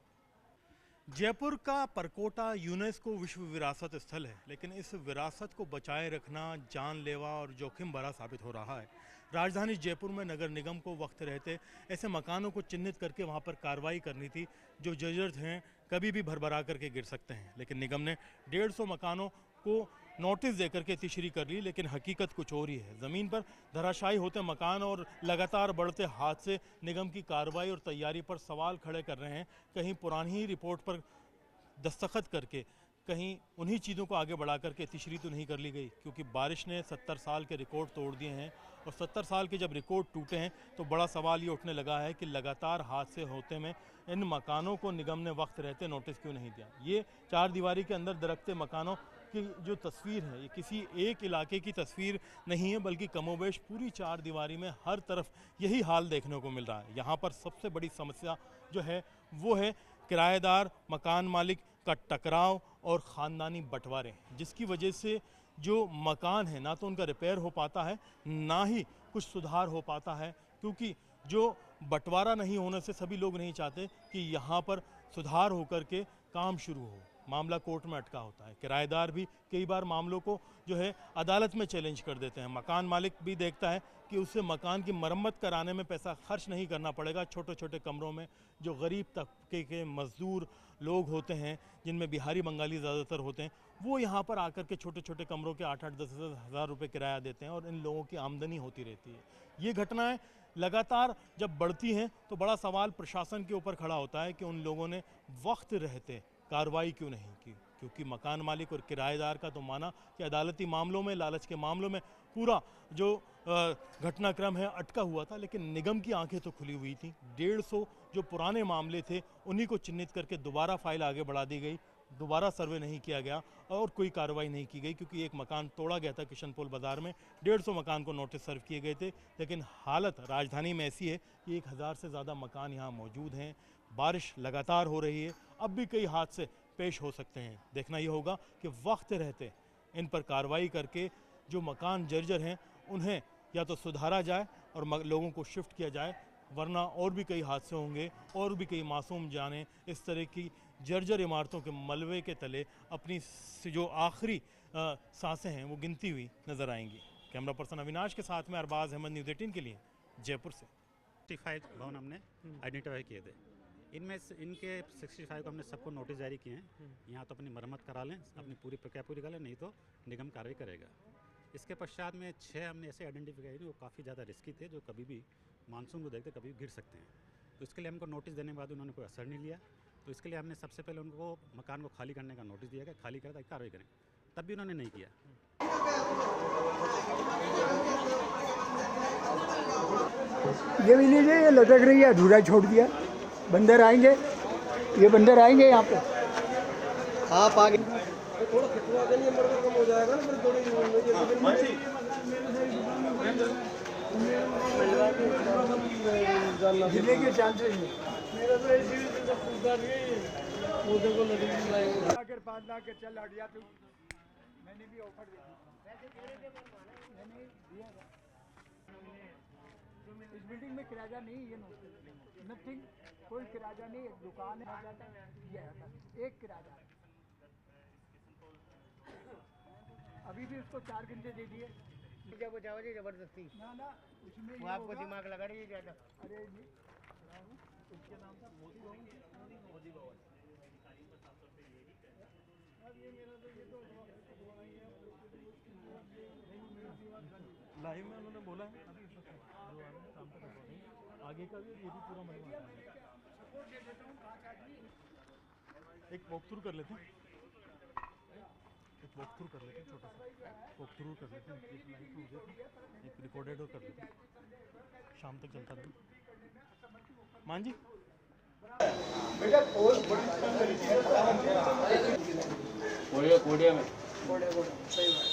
Speaker 1: जयपुर का परकोटा यूनेस्को विश्व विरासत स्थल है, लेकिन इस विरासत को बचाए रखना जानलेवा और जोखिम भरा साबित हो रहा है। राजधानी जयपुर में नगर निगम को वक्त रहते ऐसे मकानों को चिन्हित करके वहां पर कार्रवाई करनी थी जो जर्जर हैं, कभी भी भरभरा करके गिर सकते हैं। लेकिन निगम ने 150 मकानों को नोटिस देकर के तिश्री कर ली, लेकिन हकीकत कुछ और ही है। ज़मीन पर धराशायी होते मकान और लगातार बढ़ते हादसे निगम की कार्रवाई और तैयारी पर सवाल खड़े कर रहे हैं। कहीं पुरानी ही रिपोर्ट पर दस्तखत करके कहीं उन्हीं चीज़ों को आगे बढ़ा करके तीसरी तो नहीं कर ली गई, क्योंकि बारिश ने 70 साल के रिकॉर्ड तोड़ दिए हैं। और 70 साल के जब रिकॉर्ड टूटे हैं तो बड़ा सवाल ये उठने लगा है कि लगातार हादसे होते में इन मकानों को निगम ने वक्त रहते नोटिस क्यों नहीं दिया। ये चार दीवारी के अंदर दरकते मकानों की जो तस्वीर है, ये किसी एक इलाके की तस्वीर नहीं है, बल्कि कमोबेश पूरी चार दीवारी में हर तरफ यही हाल देखने को मिल रहा है। यहाँ पर सबसे बड़ी समस्या जो है वो है किराएदार मकान मालिक का टकराव और ख़ानदानी बंटवारे, जिसकी वजह से जो मकान है ना तो उनका रिपेयर हो पाता है, ना ही कुछ सुधार हो पाता है, क्योंकि जो बंटवारा नहीं होने से सभी लोग नहीं चाहते कि यहाँ पर सुधार होकर के काम शुरू हो। मामला कोर्ट में अटका होता है। किराएदार भी कई बार मामलों को जो है अदालत में चैलेंज कर देते हैं। मकान मालिक भी देखता है कि उससे मकान की मरम्मत कराने में पैसा खर्च नहीं करना पड़ेगा। छोटे छोटे कमरों में जो गरीब तबके के मजदूर लोग होते हैं, जिनमें बिहारी बंगाली ज़्यादातर होते हैं, वो यहाँ पर आकर के छोटे छोटे कमरों के 8-8, 10-10 हज़ार रुपये किराया देते हैं और इन लोगों की आमदनी होती रहती है। ये घटनाएं लगातार जब बढ़ती हैं तो बड़ा सवाल प्रशासन के ऊपर खड़ा होता है कि उन लोगों ने वक्त रहते कार्रवाई क्यों नहीं की, क्योंकि मकान मालिक और किराएदार का तो माना कि अदालती मामलों में, लालच के मामलों में पूरा जो घटनाक्रम है अटका हुआ था, लेकिन निगम की आंखें तो खुली हुई थी। 150 जो पुराने मामले थे उन्हीं को चिन्हित करके दोबारा फाइल आगे बढ़ा दी गई, दोबारा सर्वे नहीं किया गया और कोई कार्रवाई नहीं की गई, क्योंकि एक मकान तोड़ा गया था किशनपोल बाज़ार में। 150 मकान को नोटिस सर्व किए गए थे, लेकिन हालत राजधानी में ऐसी है कि 1000 से ज़्यादा मकान यहाँ मौजूद हैं। बारिश लगातार हो रही है, अब भी कई हादसे पेश हो सकते हैं। देखना ये होगा कि वक्त रहते इन पर कार्रवाई करके जो मकान जर्जर हैं उन्हें या तो सुधारा जाए और लोगों को शिफ्ट किया जाए, वरना और भी कई हादसे होंगे और भी कई मासूम जानें इस तरह की जर्जर इमारतों के मलबे के तले अपनी जो आखिरी सांसें हैं वो गिनती हुई नज़र आएंगी। कैमरा पर्सन अविनाश के साथ में अरबाज अहमद, न्यूज़ 18 के लिए जयपुर से।
Speaker 6: 65 भवन हमने आइडेंटिफाई किए थे। इनमें इनके 65 को हमने सबको नोटिस जारी किए हैं। यहाँ तो अपनी मरम्मत करा लें, अपनी पूरी प्रक्रिया पूरी कर लें, नहीं तो निगम कार्रवाई करेगा। इसके पश्चात में 6 हमने ऐसे आइडेंटिफाई किए वो काफ़ी ज़्यादा रिस्की थे, जो कभी भी मानसून को देखते कभी गिर सकते हैं। तो इसके लिए हमको नोटिस देने के बाद उन्होंने कोई असर नहीं लिया, तो इसके लिए हमने सबसे पहले उनको मकान को खाली करने का नोटिस दिया गया, खाली करें ताकि कार्रवाई करें, तब भी उन्होंने नहीं किया।
Speaker 22: ये भी लीजिए, ये लटक रही है, अधूरा छोड़ दिया। बंदर आएंगे, ये बंदर आएंगे यहाँ पे। आप आगे थोड़ा खिंचवा देंगे, कम हो जाएगा ना, थोड़ी गिरने के चांसेस हैं। मेरा तो ऐसी पौधे को लगेगा 5 लाख के चल हट जा तू। मैंने भी ऑफर इस बिल्डिंग में किराया नहीं, ये नथिंग, कोई किराया नहीं। एक दुकान है, ये एक किराया। अभी भी उसको 4 घंटे दे दिए। जब वो जाओ जी जबरदस्ती ना ना, उसमें वो आपको दिमाग लगा रही है ज़्यादा। अरे उसके नाम था मोदी भवन। अब ये मेरा तो ये तो
Speaker 1: लाइव में उन्होंने बोला है अभी शाम तक आगे का भी ये भी पूरा महीना एक वॉक थ्रू कर लेते हैं, छोटा सा वॉक थ्रू कर लेते हैं, एक लाइव हो जाए, एक रिकॉर्डेड कर लेते हैं, शाम तक चलता रहे। मान जी
Speaker 22: बेटा कोडिया में सही बात।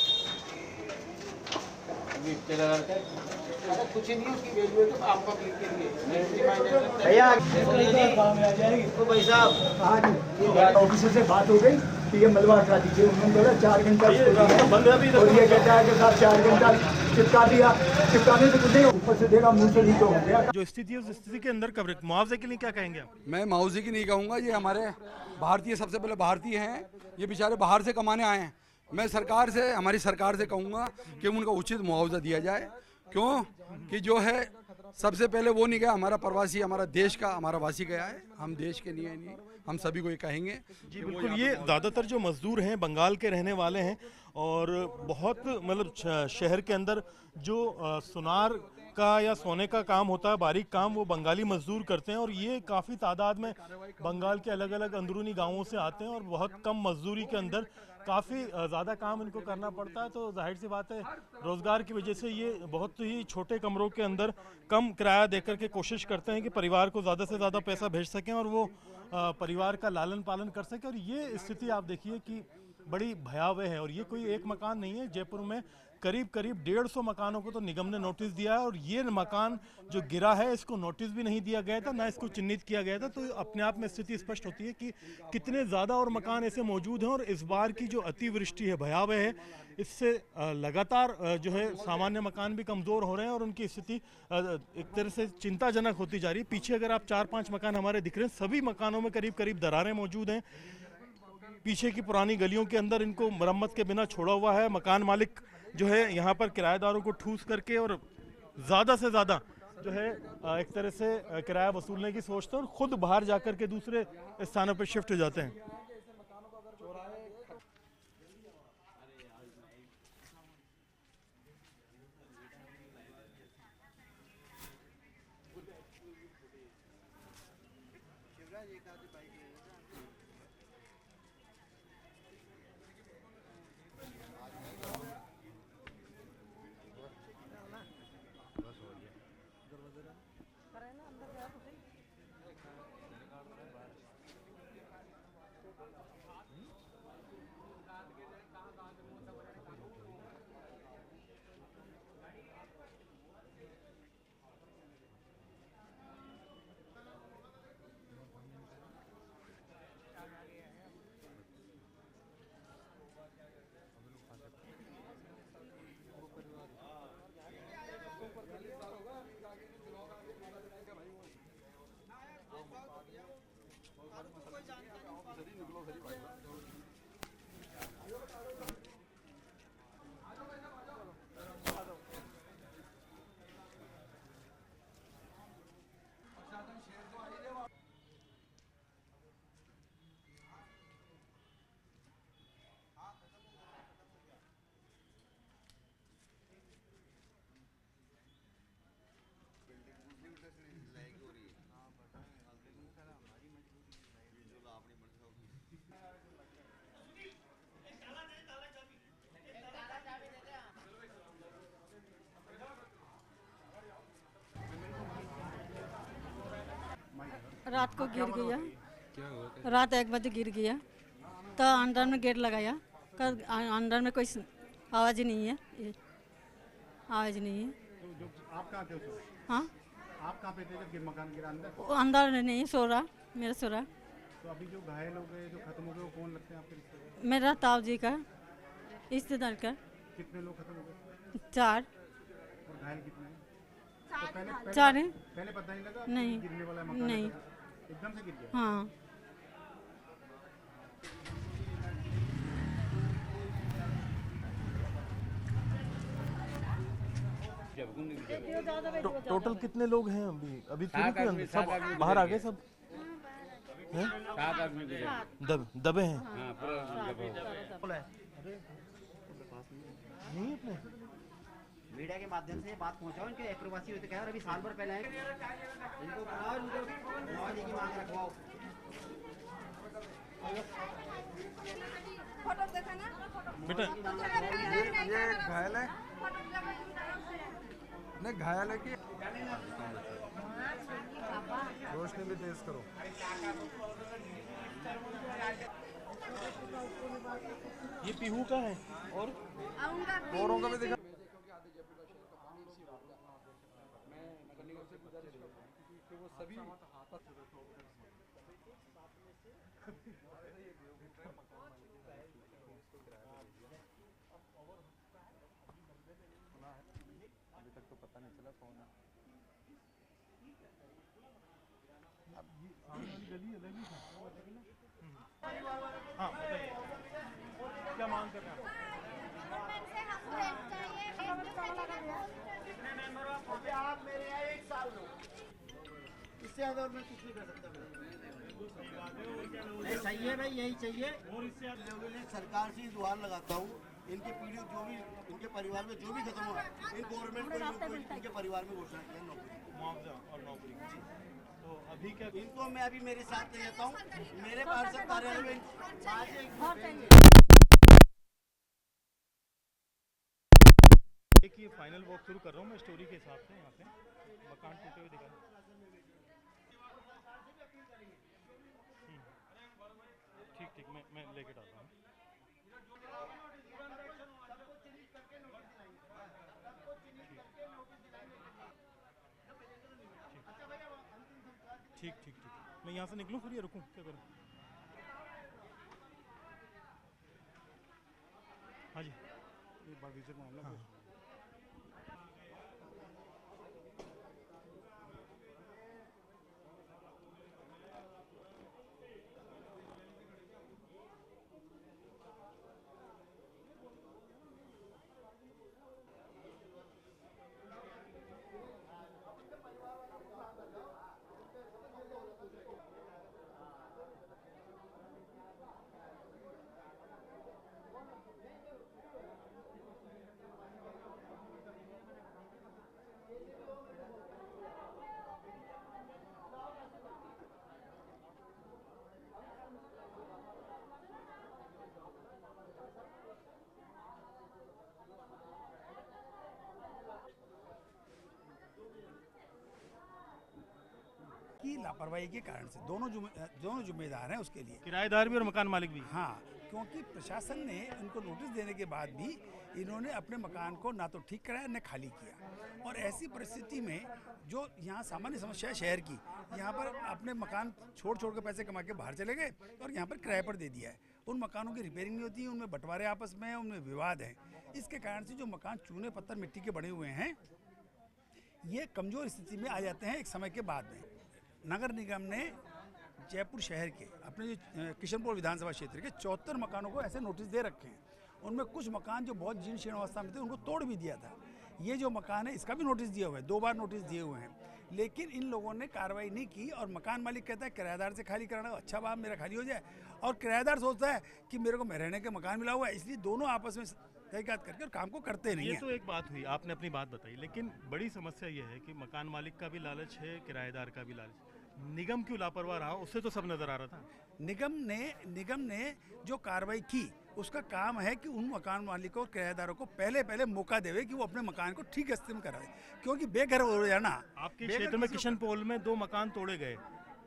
Speaker 22: कुछ नहीं उसकी वैल्यू है, तो आप पब्लिक के लिए भैया भाई साहब आज ऑफिसर से बात हो गई कि ये मलबा हटा दीजिए। उन्होंने बोला 4 घंटा और ये कहता है कि साहब 4 घंटा चिपका दिया। चिपकाने से कुछ नहीं, ऊपर से देगा मुंह से नहीं तो हो गया।
Speaker 1: जो स्थिति है उस स्थिति के अंदर कवरेज मुआवजे के लिए क्या कहेंगे आप?
Speaker 23: मैं मुआवजे की नहीं कहूँगा, ये हमारे भारतीय, सबसे पहले भारतीय हैं, ये बेचारे बाहर से कमाने आए हैं। मैं सरकार से, हमारी सरकार से कहूँगा कि उनका उचित मुआवजा दिया जाए। क्यों कि जो है सबसे पहले वो नहीं गया, हमारा प्रवासी, हमारा देश का हमारा वासी गया है, हम देश के नहीं, हम सभी को ये कहेंगे।
Speaker 1: जी बिल्कुल, ये ज़्यादातर जो मज़दूर हैं बंगाल के रहने वाले हैं और बहुत मतलब शहर के अंदर जो सुनार का या सोने का काम होता है, बारीक काम, वो बंगाली मजदूर करते हैं और ये काफ़ी तादाद में बंगाल के अलग अलग अंदरूनी गांवों से आते हैं और बहुत कम मजदूरी के अंदर काफ़ी ज़्यादा काम इनको करना पड़ता है। तो जाहिर सी बात है रोज़गार की वजह से ये बहुत ही छोटे कमरों के अंदर कम किराया देकर के कोशिश करते हैं कि परिवार को ज़्यादा से ज़्यादा पैसा भेज सकें और वो परिवार का लालन पालन कर सकें। और ये स्थिति आप देखिए कि बड़ी भयावह है और ये कोई एक मकान नहीं है। जयपुर में करीब 150 मकानों को तो निगम ने नोटिस दिया है और ये मकान जो गिरा है इसको नोटिस भी नहीं दिया गया था, ना इसको चिन्हित किया गया था। तो अपने आप में स्थिति स्पष्ट होती है कि कितने ज़्यादा और मकान ऐसे मौजूद हैं। और इस बार की जो अतिवृष्टि है, भयावह है, इससे लगातार जो है सामान्य मकान भी कमज़ोर हो रहे हैं और उनकी स्थिति एक तरह से चिंताजनक होती जा रही है। पीछे अगर आप 4-5 मकान हमारे दिख रहे हैं, सभी मकानों में करीब करीब दरारें मौजूद हैं। पीछे की पुरानी गलियों के अंदर इनको मरम्मत के बिना छोड़ा हुआ है। मकान मालिक जो है यहाँ पर किराएदारों को ठूस करके और ज़्यादा से ज़्यादा जो है एक तरह से किराया वसूलने की सोचते हैं और ख़ुद बाहर जाकर के दूसरे स्थानों पर शिफ्ट हो जाते हैं।
Speaker 4: रात को गिर गया, रात 1 बजे गिर गया तो अंदर में गेट लगाया, अंदर में कोई आवाज़ ही नहीं है, आवाज़ नहीं है।
Speaker 8: जो आप कहाँ थे उस वक्त?
Speaker 4: हाँ,
Speaker 8: आप कहाँ पे थे जब मकान गिरा? अंदर?
Speaker 4: अंदर नहीं, सो रहा, मेरा सो रहा।
Speaker 8: तो अभी जो घायल हो गए, जो खत्म हो गए, वो कौन लगते हैं आपके रिश्तेदार?
Speaker 4: मेरा ताऊ जी का, रिश्तेदार का।
Speaker 8: कितने लोग खत्म हो गए?
Speaker 4: 4।
Speaker 8: और घायल कितने हैं? तो पहले
Speaker 4: 4 है।
Speaker 8: पहले पता नहीं लगा
Speaker 4: नहीं,
Speaker 8: गिरने वाला मकान
Speaker 4: नहीं,
Speaker 8: एकदम से गिर गया?
Speaker 4: हाँ।
Speaker 1: टोटल कितने लोग हैं अभी? अभी सब बाहर आ गए, सब हैं?
Speaker 7: 7 आदमी
Speaker 1: दबे हैं।
Speaker 7: हाँ, पूरा
Speaker 1: नहीं अपने
Speaker 10: मीडिया के माध्यम से ये बात पहुंचाओ, इनके एक प्रवासी होते क्या, अभी साल भर पहले आए, इनको बुलाओ, इनको मुआवजे की मांग रखवाओ।
Speaker 1: बेटा
Speaker 23: ये घायल है, नहीं घायल है कि रोशनी भी तेज करो।
Speaker 1: ये पीहू का है और
Speaker 23: औरों का भी दिखा। वो सभी अभी तक तो पता नहीं चला कौन है।
Speaker 1: अब ये सामने वाली गली अलग ही है। हाँ बताइए, क्या मांग कर रहे हैं
Speaker 22: आप? मेरे यहाँ 1 साल हो, इससे ज़्यादा मैं कुछ नहीं कर सकता।
Speaker 10: सही है भाई, यही चाहिए।
Speaker 14: और इससे सरकार से दुआर लगाता हूँ इनके पीढ़ी जो भी इनके परिवार में जो भी खत्म हुआ इन गवर्नमेंट को इनके परिवार में घोषणा किया नौकरी
Speaker 1: मुआवजा और नौकरी जी। तो अभी क्या
Speaker 14: इनको मैं अभी मेरे साथ रहता हूँ, मेरे पार्षद कार्यालय में
Speaker 1: एक ये फाइनल वॉक थ्रू कर रहा हूँ मैं स्टोरी के हिसाब से। यहाँ पे मकान टूटे हुए दिखा ठीक ठीक मैं लेके डालता हूँ। ठीक ठीक ठीक मैं यहाँ से निकलूँ फिर ये रुकूँ क्या करूँ? हाँ जी
Speaker 8: एक बार विजिट मामला
Speaker 1: हाँ।
Speaker 5: की लापरवाही के कारण से दोनों जिम्मेदार हैं उसके लिए,
Speaker 1: किराएदार भी और मकान मालिक भी।
Speaker 5: हाँ, क्योंकि प्रशासन ने इनको नोटिस देने के बाद भी इन्होंने अपने मकान को ना तो ठीक कराया न खाली किया। और ऐसी परिस्थिति में जो यहाँ सामान्य समस्या है शहर की, यहाँ पर अपने मकान छोड़ के पैसे कमा के बाहर चले गए और यहाँ पर किराए पर दे दिया है। उन मकानों की रिपेयरिंग नहीं होती है, उनमें बंटवारे आपस में हैं, उनमें विवाद है। इसके कारण से जो मकान चूने पत्थर मिट्टी के बने हुए हैं ये कमज़ोर स्थिति में आ जाते हैं एक समय के बाद में। नगर निगम ने जयपुर शहर के अपने जो किशनपुर विधानसभा क्षेत्र के 74 मकानों को ऐसे नोटिस दे रखे हैं। उनमें कुछ मकान जो बहुत जीर्ण शीर्ण अवस्था में थे उनको तोड़ भी दिया था। ये जो मकान है इसका भी नोटिस दिया हुआ है, 2 बार नोटिस दिए हुए हैं, लेकिन इन लोगों ने कार्रवाई नहीं की। और मकान मालिक कहता है किराएदार से खाली कराना, अच्छा बात मेरा खाली हो जाए, और किराएदार सोचता है कि मेरे को रहने के मकान मिला हुआ है, इसलिए दोनों आपस में तहकीकात करके और काम को करते नहीं
Speaker 1: ये
Speaker 5: है।
Speaker 1: तो एक बात हुई, आपने अपनी बात बताई, लेकिन बड़ी समस्या ये है कि मकान मालिक का भी लालच है, किराएदार का भी लालच। निगम क्यों लापरवाह रहा, उससे तो सब नजर आ रहा था।
Speaker 5: निगम ने जो कार्रवाई की उसका काम है कि उन मकान मालिकों और किराएदारों को पहले मौका देवे कि वो अपने मकान को ठीक स्थिति में कराए, क्योंकि बेघर हो जाना।
Speaker 1: आपके क्षेत्र में किशनपोल में 2 मकान तोड़े गए,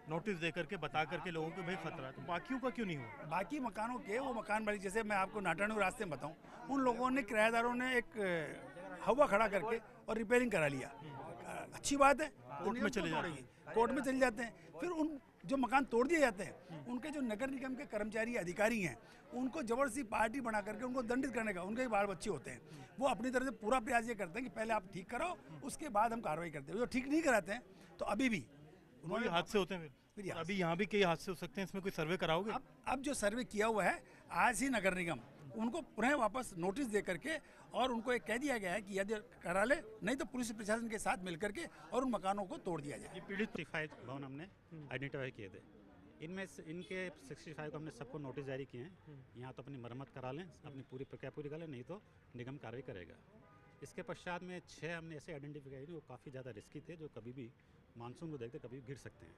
Speaker 1: नोटिस दे करके बता करके लोगों को भाई खतरा है, तो बाकियों का क्यों नहीं हुआ?
Speaker 5: बाकी मकानों के वो मकान मालिक, जैसे मैं आपको नाटाणु रास्ते में बताऊं, उन लोगों ने किराएदारों ने एक हवा खड़ा करके और रिपेयरिंग करा लिया। अच्छी बात है,
Speaker 1: कोर्ट में चले जाएंगे,
Speaker 5: कोर्ट में चले जाते हैं। फिर उन जो मकान तोड़ दिए जाते हैं उनके जो नगर निगम के कर्मचारी अधिकारी हैं उनको जबरदस्ती पार्टी बना करके उनको दंडित करने का, उनके बाल बच्चे होते हैं, वो अपनी तरफ से पूरा प्रयास ये करते हैं कि पहले आप ठीक कराओ उसके बाद हम कार्रवाई करते हैं। जो ठीक नहीं कराते हैं तो अभी भी
Speaker 1: वही हादसे होते हैं। फिर अभी यहाँ भी कई हादसे हो सकते हैं, इसमें कोई सर्वे कराओगे?
Speaker 5: अब जो सर्वे किया हुआ है आज ही नगर निगम उनको पुनः वापस नोटिस दे करके और उनको एक कह दिया गया है कि यदि करा ले, नहीं तो पुलिस प्रशासन के साथ मिलकर के और उन मकानों को तोड़ दिया जाए।
Speaker 6: पीड़ित 65 भवन हमने आइडेंटिफाई किए थे, इनमें इनके 65 को हमने सबको नोटिस जारी किए हैं। यहाँ तो अपनी मरम्मत करा लें, अपनी पूरी प्रक्रिया पूरी कर लें, नहीं तो निगम कार्रवाई करेगा। इसके पश्चात में 6 हमने ऐसे आइडेंटिफाई किए वो काफ़ी ज़्यादा रिस्की थे, जो कभी भी मानसून को देखते कभी गिर सकते हैं।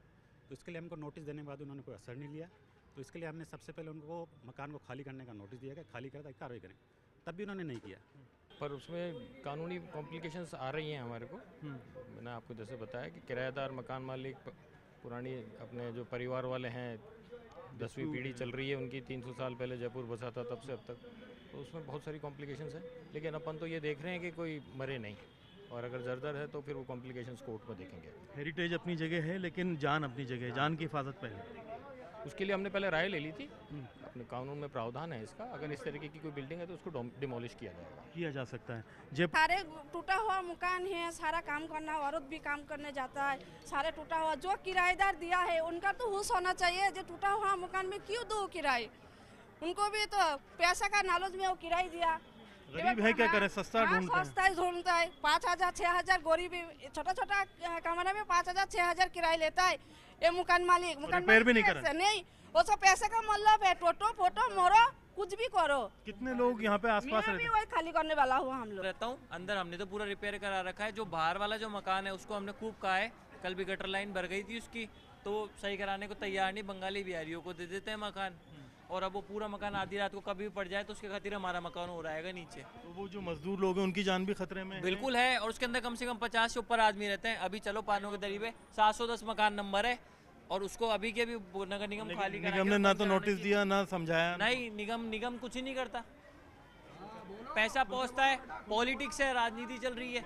Speaker 6: तो इसके लिए हमको नोटिस देने के बाद उन्होंने कोई असर नहीं लिया, तो इसके लिए हमने सबसे पहले उनको मकान को खाली करने का नोटिस दिया कि खाली करें ताकि कार्रवाई करें, तब भी उन्होंने नहीं किया।
Speaker 9: पर उसमें कानूनी कॉम्प्लिकेशंस आ रही हैं हमारे को। मैंने आपको जैसे बताया कि किराएदार, मकान मालिक, पुरानी अपने जो परिवार वाले हैं, 10वीं पीढ़ी चल रही है उनकी, 300 साल पहले जयपुर बसा था तब से अब तक, तो उसमें बहुत सारी कॉम्प्लिकेशंस हैं। लेकिन अपन तो ये देख रहे हैं कि कोई मरे नहीं, और अगर जर्जर है तो फिर वो कॉम्प्लिकेशंस कोर्ट में देखेंगे।
Speaker 1: हेरिटेज अपनी जगह है लेकिन जान अपनी जगह है, जान की हिफाजत पहले।
Speaker 9: उसके लिए हमने पहले राय ले ली थी, अपने कानून में प्रावधान है इसका, अगर इस तरीके की कोई बिल्डिंग है तो उसको डिमोलिश किया जाएगा,
Speaker 1: किया जा सकता है।
Speaker 11: सारे टूटा हुआ मकान है, सारा काम करना, औरत भी काम करने जाता है, सारे टूटा हुआ, जो किराएदार दिया है उनका तो होश होना चाहिए। जो टूटा हुआ मकान में क्यों दो किराए, उनको भी तो पैसा का लालच में वो किराए दिया।
Speaker 1: गरीब है क्या करे, सस्ता ढूंढता
Speaker 11: है। 5,000 6,000 गरीब, छोटा छोटा कमरे में 5,000 6,000 किराए लेता है ये मकान मालिक।
Speaker 1: रिपेयर भी नहीं करा,
Speaker 11: नहीं, वो सब पैसे का मतलब है, टोटो फोटो मोरो कुछ भी करो।
Speaker 1: कितने लोग यहाँ पे आसपास
Speaker 11: मैं भी वही खाली करने वाला हुआ हम लोग।
Speaker 12: रहता हूँ अंदर, हमने तो पूरा रिपेयर करा रखा है। जो बाहर वाला जो मकान है उसको हमने खूब कहा है, कल भी गटर लाइन भर गई थी उसकी, तो वो सही कराने को तैयार नहीं। बंगाली बिहारियों को दे देते हैं मकान, और अब वो पूरा मकान आधी रात को कभी भी पड़ जाए तो उसके खातिर हमारा मकान हो रहेगा नीचे।
Speaker 1: तो वो जो मजदूर लोग हैं उनकी जान भी खतरे में
Speaker 12: बिल्कुल है, और उसके अंदर कम से कम 50 से ऊपर आदमी रहते हैं। अभी चलो पानों के दरीबे 710 मकान नंबर है, और उसको अभी के भी नगर निगम खाली
Speaker 1: निगम ने ना तो नोटिस दिया ना समझाया।
Speaker 12: नहीं, निगम कुछ ही नहीं करता। पैसा पहुंचता है, पॉलिटिक्स है, राजनीति चल रही है।